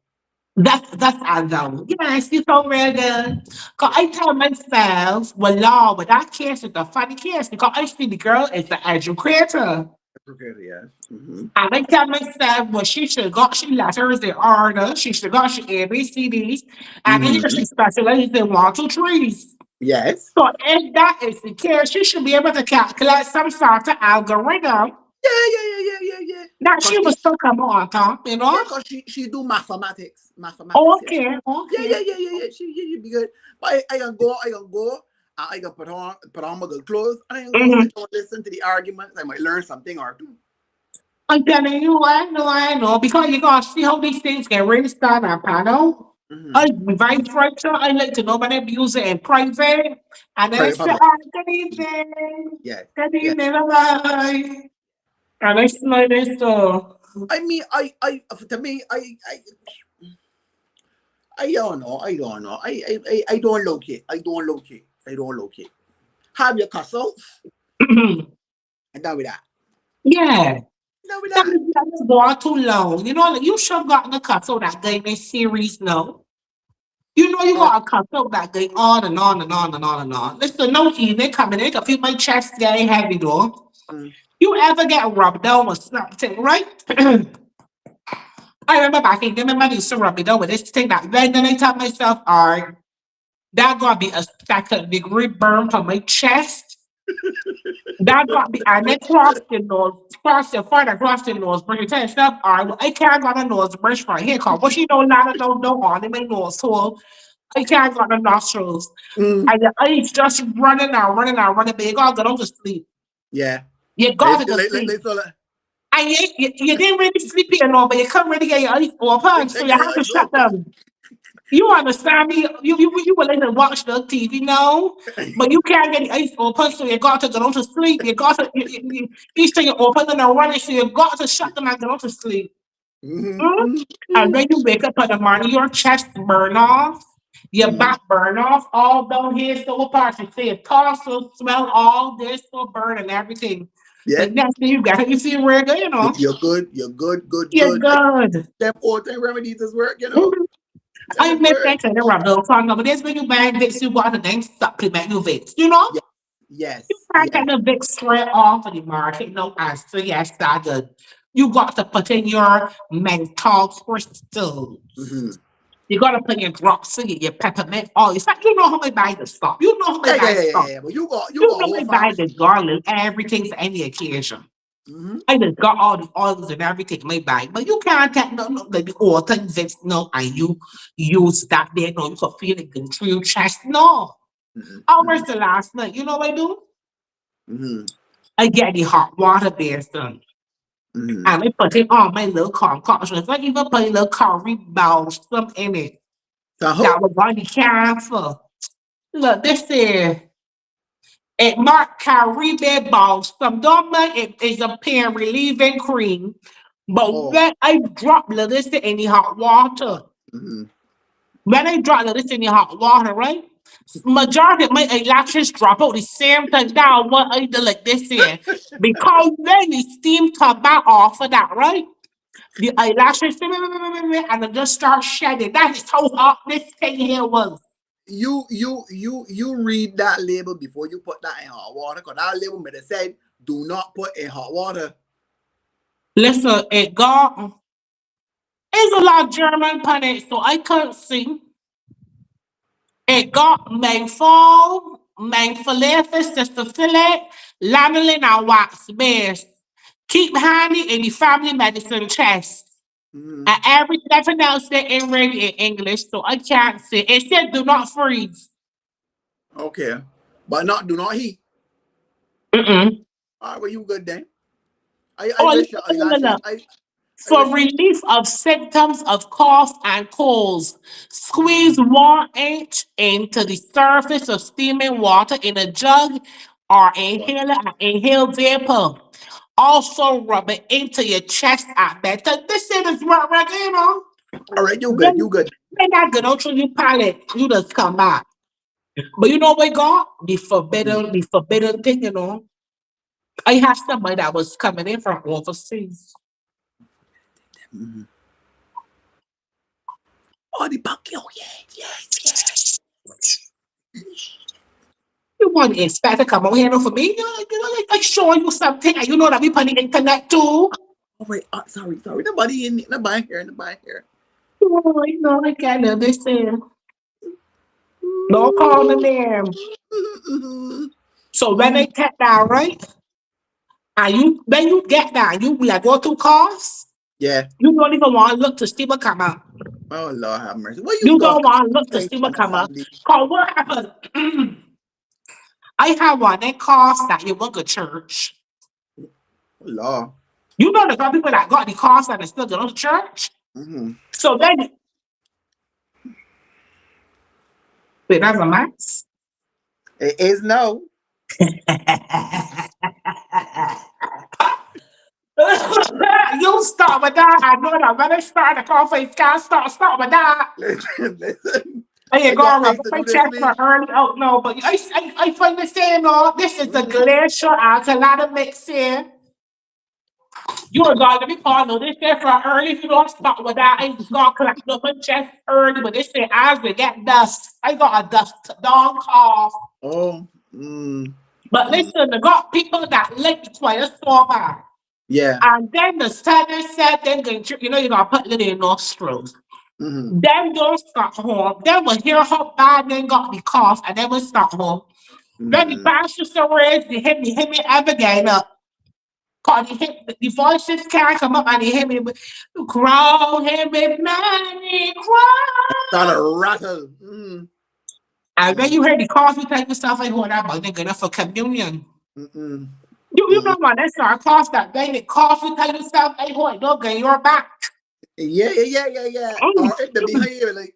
That's a though. Yes, you sound real good. Because I tell myself, well, Lord, but that case is a funny case because I see the girl is the educator. Yes. Mm-hmm. And I tell myself, well, she letters in order, she should got she ABCDs, and then she specializes in 1, 2, 3s. Yes. So if that is the case, she should be able to calculate some sort of algorithm. Yeah. Now she was still come on top, you know? Yeah, because she do mathematics. Okay. Yeah. She be good. But I can go. I can put on my good clothes. I can go sit and listen to the arguments. I might learn something or two. I'm telling you, I know. Because you gotta see how these things get raised on a panel. I vice versa. I like to know when they use it in private. And then I say, good evening. Yes. Good evening, bye. And I smell this so. I mean, I don't know. I don't locate. I don't locate. Have your cuss out. And done with that. Yeah. Done with that. That's going too long. You know, like, you should have gotten a cuss out that game in series, no. You know you got a cuss out that going on and on. Listen, no evening coming in. I feel my chest getting heavy though. You ever get rubbed down or something, right? I remember back in the day, my used to rub me down with this thing that then I tell myself, all right, that gonna be a 2nd-degree burn from my chest. That got me, and then cross your nose, bring your tension up. All right, well, I can't got a nose brush right here, cause what you know, not no on in my nose hole. I can't got the nostrils. And the eyes just running, but you gotta go to sleep. Yeah. You gotta go to sleep. And you didn't really sleep here, no, but you couldn't really get your eyes open, so you have to shut them. You understand me? You will let them watch the TV now, but you can't get the eyes open, so you got to go to sleep. You got to, each time you open them and running, so you got to shut them and go to sleep. And when you wake up in the morning, your chest burn off, your back burn off, all down here, so apart. You see it torso swell, all this will burn and everything. Yeah. The next thing you got, you feel real good, you know. You're good. You're good. Them old time remedies is work, you know. I make that kind of rub talking about this when you buy Vicks, you got the name supplement your Vicks, you know? Yes. You can't get the Vicks straight off of the market, no answer. Yes, that's good. You got to put in your menthol crystals. You got to put your drops in your peppermint oil. In fact, you know how I buy the stuff. You know how I buy the stuff. But you know how I buy the garlic, everything for any occasion. I just got all the oils and everything in my bag, but you can't take no the oil things that's no, and you use that there, no, you can feel it going through your chest. No. Hours the last night, you know what I do? I get the hot water basin. And I put it on my little concoction. I even put a little curry balsam in it. That was on the camphor. Look, this is it marked Caribbean balsam. Normally it is a pain relieving cream. But when I drop this in the hot water, when I drop this in the hot water, right? Majority of my eyelashes drop out the same time down what I do like this here. Because when the steam come back off of that, right? The eyelashes and I just start shedding. That is how hot this thing here was. You read that label before you put that in hot water, because that label may have said do not put in hot water. Listen, it got it's a lot of German on it, so I couldn't see. It got main fall, main fillet, sister fillet, lanolin and wax base. Keep handy in the family medicine chest. And everything else they ain't really in English, so I can't say. It said do not freeze. Okay. But do not heat. Mm-mm. All right, well, you good then. For relief of symptoms of cough and colds, squeeze 1 inch into the surface of steaming water in a jug or inhaler and inhale vapor. Also rub it into your chest at bedtime. This shit is right, you know. All right, you good, you good. When that good out through your palate, you just come back. But you know what we got? The forbidden thing, you know. I had somebody that was coming in from overseas. Oh, the Pacquiao, yes. You want to expect to come over here for me? I show you something, and you know that we on the internet too. Oh wait, sorry. Nobody here. Oh, I know I can't understand. Don't call the name. So when they get that right, and when you get that, you will go to course. Yeah. You don't even want to look to see what come up. Oh Lord have mercy. You don't want to look to see what come up. Cause what happened? I have one that cost that you went to church. Oh Lord. You know the people that got the cost and they still go to church. So then, wait, that's a max. It is no. You start with that. I know that when I start the coffee, can't start with that. Listen. I ain't going to check for early. Oh no, but I find the same. No, this is the glacier alkaline mix here. You are going to be called. No, this is for early. If you don't start with that, I just gonna collect up my chest early. But this say as we get dust, I got a dust down cough. Oh. But listen, I got people that like quite a so bad. Yeah. And then the study said, then you know, you're going to put it in your nostrils. Then don't start home. Then we'll hear how bad they got the cough, and then we'll start home. Then the pastor so raised, they hit me again up. Cause the voices can't come up, and they hit me with grow, hit me, man, grow. Start a rattle. And when you hear the cough, you take yourself like, oh, that they're going for communion. You know when they start cough that day, they cough, you tell yourself, hey, boy, don't get your back. Yeah. Or if they be here, like.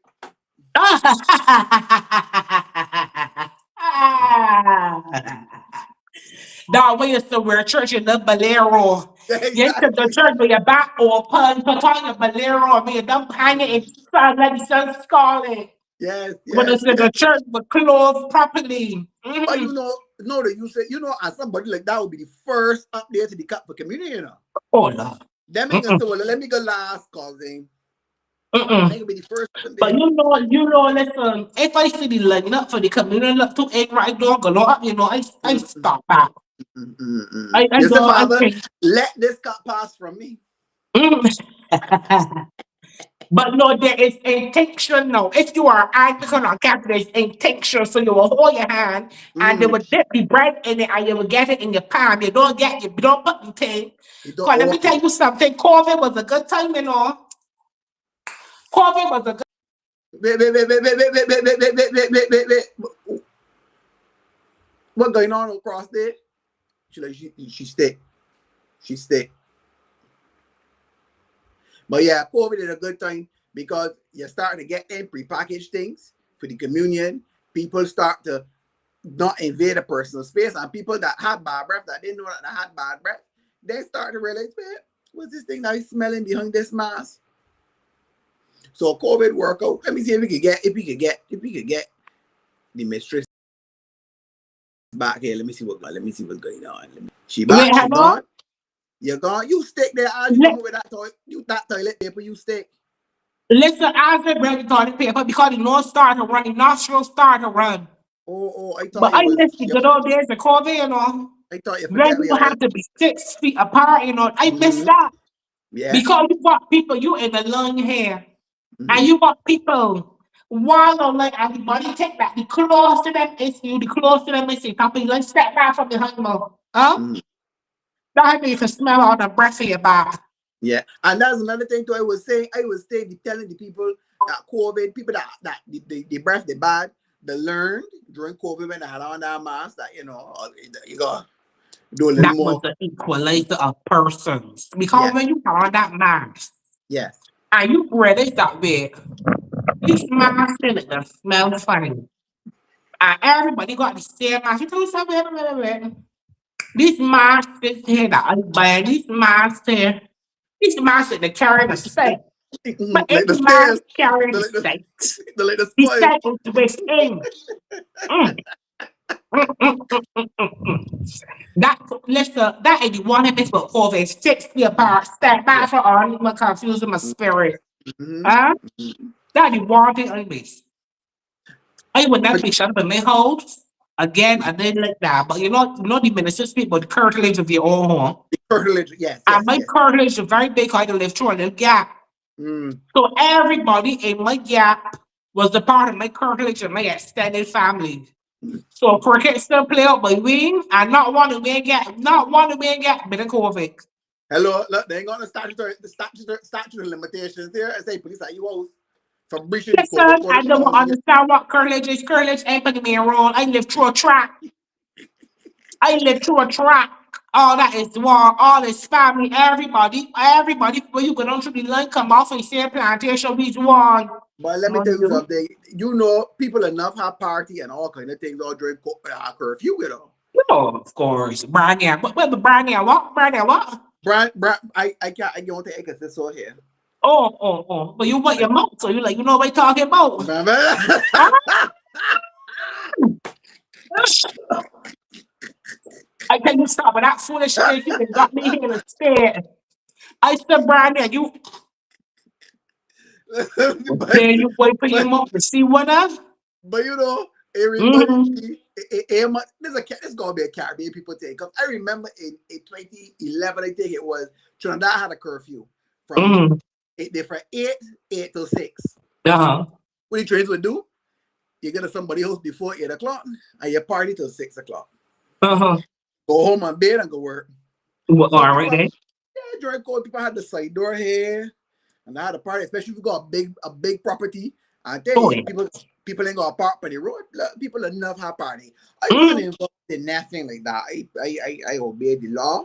Now, when you to wear church in the bolero. You enter the church with your back open, put on your bolero, and you don't hang it in sun, let the sun scarlet. Yes. When it's in the church, but clothed properly. But you know, you say, as somebody like that would be the first up there to be cut for community, you know. Oh, Lord. Then make us say, well, let me go last, cousin. Make be the first. But you know, listen, if I see the line up for the community look to egg right door, go up, you know, I stop back. Father, let this cut pass from me. But no, there is intention now. If you are Anglican or Catholic, there's intention. So you will hold your hand and they will dip the bread in it and you will get it in your palm. You don't put the thing. Because let me tell you something. COVID was a good time, you know. COVID was a good Wait. What's going on across there? She stick. But yeah, COVID is a good time because you're starting to get in prepackaged things for the communion. people start to not invade a personal space, and people that had bad breath, that didn't know that they had bad breath, they start to realize, man, what's this thing that is smelling behind this mask? So COVID work out. Let me see if we could get the mistress back here. Let me see what's going on. She back, she gone. You're gone. You stick there, as you come with that toilet. That toilet paper, you stick. Listen, I said bring the toilet paper because the nose started to run, the nostrils started to run. I thought. But I miss the good old days of COVID, you know. I thought you when people have to be 6 feet apart, you know. I miss that. Yeah. Because you got people, you in the long hair, and you got people wallow like everybody take that. The close to them is you, the close to them is you. Couple, like step back from the honeymoon. That means you can smell all the breath in your back. Yeah, and that's another thing too. I was saying, telling the people that COVID, people that the breath they bad, they learned during COVID when they had on that mask that you got do a little more. That was the equalizer of persons because when you have on that mask, and you breathe it that way, this mask still smell funny, and everybody got the same mask. You tell yourself, this mask is here that I buy. This mask here. This mask is the carrying the state. But it's mask carrying the state. The state is within. That is the one that is for COVID. 6 feet apart. Step back for all. I'm confusing my spirit. That is the one thing I miss. I would never be shut up in my house. Again, I didn't like that, but you know the ministers speak about the curtilage of your own home. The curtilage, yes. And my curtilage is very big, I can live through a little gap. So everybody in my gap was a part of my curtilage and my extended family. So cricket still play out by wing and not one to win gap, bit of COVID. Hello, look, they ain't gonna statute limitations there. I say police at you out. From breaching I don't understand what curtilage is. Curtilage ain't putting me in role. I live through a track. All that is wrong. All is family. Everybody. When you go down through the line, come off and say plantation, we one. But let me tell you something. You know, people enough have party and all kind of things all during curfew, you know. No, of course. Brian, what? Brian, I can't take this over here. Oh. But you want your mouth, so you know what I'm talking about. I tell you stop with that foolish shit. You got me here instead. I said, Brian, you. Okay, you wait for your mouth to see what else. But you know, everybody, there's gonna be a Caribbean people take. Cause I remember in 2011, I think it was Trinidad had a curfew from 8 till 6. What the trains would do? You get to somebody else before 8 o'clock, and you party till 6 o'clock. Go home and bed and go work. Right there. Yeah, during COVID, people had the side door here, and I had a party, especially if you got a big property. I tell you, people ain't gonna park on the road. People enough have party. I wasn't involved in nothing like that. I obeyed the law,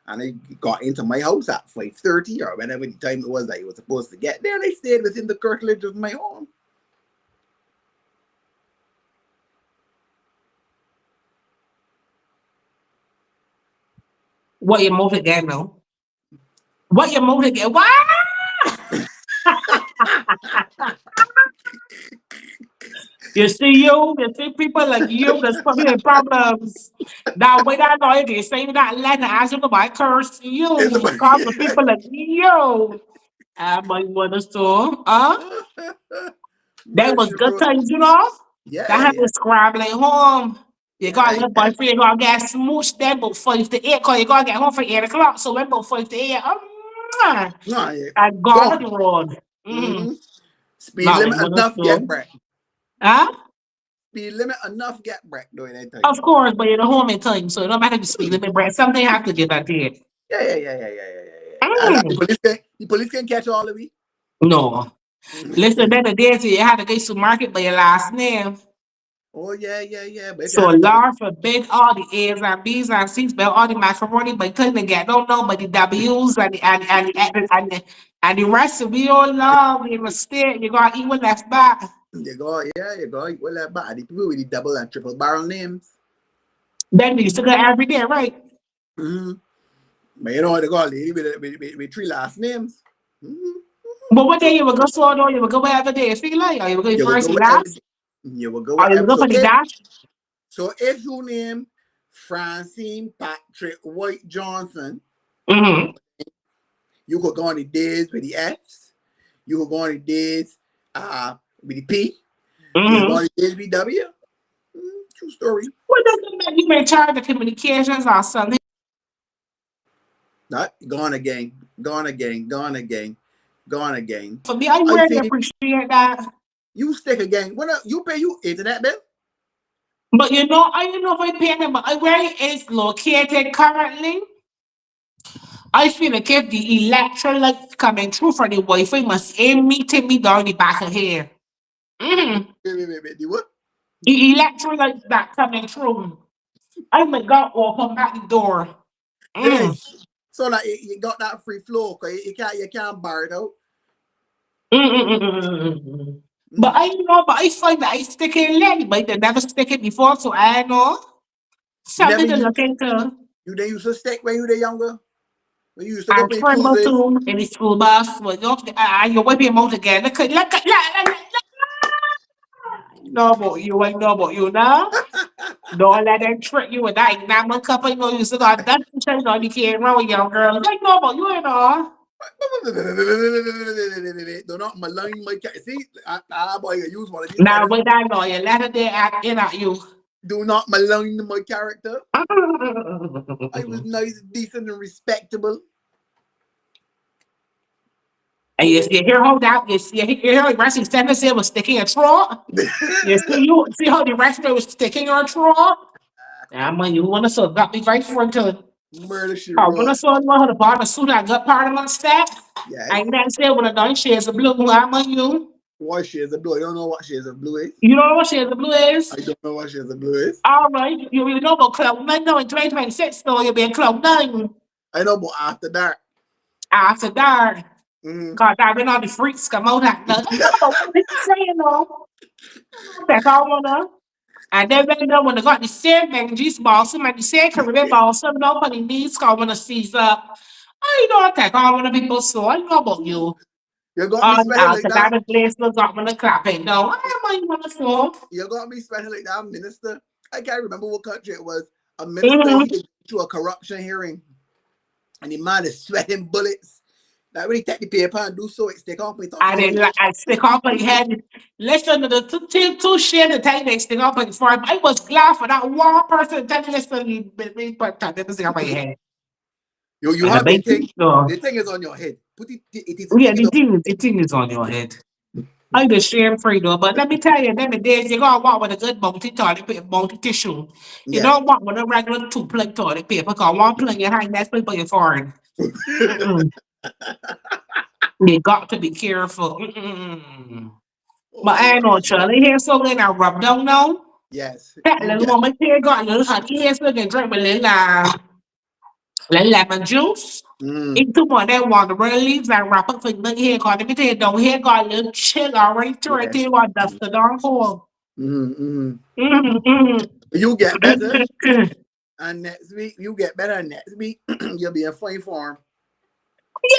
and I got into my house at 5:30 or whenever the time it was that I was supposed to get there. And I stayed within the curtilage of my home. What you move again, though? What you move again? What? You see people like you, that's probably the problems. Now, when I know it, say that letter, ask them about curse you. Because the people like you. My mother saw, that was good times, you know? Yeah. That had to scrambling home. You got a little boyfriend, you gotta get smooched then about 5 to 8, because you gotta get home for 8 o'clock. So when about 5 to 8, I got on the road. Speed limit enough, get break. Huh? Speed limit enough, get break during that time. Of course, but you're home in time, so it don't matter the speed limit break. Something have to get that did. Yeah. The police can catch all of it. No. Listen, then the day you had to go to market by your last name. Oh, yeah. But so Lord forbid all the A's and B's and C's, but all the macaroni, but couldn't get don't know, but the W's and the rest of we all love the mistake. You gotta eat what left back. You go, yeah, you go. Well, that bad. The people with the double and triple barrel names. Then they used to go every day, right? Mm-hmm. But you know what they got, lady with 3 last names. Mm-hmm. But what day you would go slow or you would go whatever day you feel like, or you would go You will first go and with last, you will go or you with would go for the dash. So if you name Francine Patrick White Johnson, Mm-hmm. you could go on the days with the F's. You could go on the days with the P. Mm-hmm. You could go on the days with W. True story. What does it mean? You may charge the communications or something. That gone again. Gone again. Gone again. Gone again. For me, I really appreciate that. You stick again. When you pay you internet bill? But you know, I don't know if I pay them, but where it is located currently, I feel like if the electrolyte coming through for the Wi-Fi must aim me, take me down the back of here. Mm-hmm. Wait, the what? The electrolyte that coming through. I may go open back the door. Yes. So like you got that free flow, cause you can't bar it out. But I know, but I find that I stick it lately, but they never stick it before, so I know. Something to look into. You didn't used to stick when you were younger? When you used to I go play tremble cruises? too in the school bus. Well, you whip him out again. No, but you ain't know about you now. Don't let them trick you with that enamel cup. You know, you still got that change on the camera with young girls. Like, no, but you ain't know. Do not malign my cat. See, boy, you use one of these. Now, with that lawyer, let her day act in at you. Do not malign my character. I was nice, decent, and respectable. And you hear how that you hear how the rest of the sentence was sticking a straw? You see how the rest of it was sticking a straw? Yeah, man, you want to so got me right for until murder she I want to so how the bottom of suit I got part of my stack. Yes. I didn't say what a nine shades of blue. I'm on you. What shades of blue? You don't know what shades of blue is? You don't know what shades of blue is? I don't know what shades of blue is. All right, you really know about Cloud 9 now in 2026, so you'll be in Cloud 9. I know, but after dark. After dark. Because I been all the freaks come out at the what you saying, though? That's all I know. And then when they got the same G balls, some of the same Caribbean balls, some of the knees come when the seas up. I don't take all when the people saw. I know about you. You got me special like that. The place was up when the clapping. No, I might want to saw. You got me special like that, minister. I can't remember what country it was. A minister he did to a corruption hearing, and the man is sweating bullets. Like when he take the paper and do so, it stick off my top. I stick off my head. Listen to the two share the time they stick off my forehead. I was glad for that one person telling us to be put that stick off my head. You have the thing. The thing is on your head. Put it. The thing is on your head. I'm the shame free though, but let me tell you, them days you gotta walk with a good multi tissue. You don't walk with a regular 2-plate toilet paper because one plate your hand, that's for your foreign. You got to be careful. But I know, Charlie, here's something I rub down now. Yes. That little woman here got a little honey here, so they drink with little lemon juice. Into one they want to really leave and wrap up for the hair. Because let me tell you, down here got a little chill already to right there, what dust the darn hole. You get better. And next week, you get better. Next week, you'll be in fine form.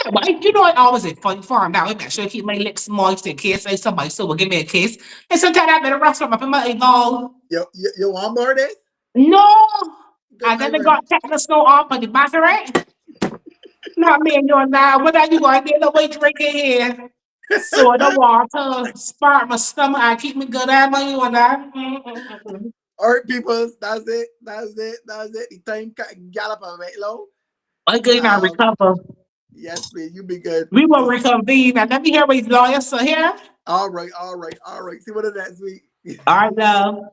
Yeah, but you know, I always in fun form now. I make sure I keep my lips moist in case somebody still will give me a kiss. And sometimes I better rush up in my ego. You want more of this? No. And then they got techno snow off on the battery. Not me and you now. What are you going to do? The way drinking here. Soda water, spark my stomach. I keep me good at my you and that. All right, people, that's it. The time gallop a bit low. I good now recover. Yes, please. You be good. We will reconvene. And let me hear what his lawyers say here. All right. See what it is next week. All right, love.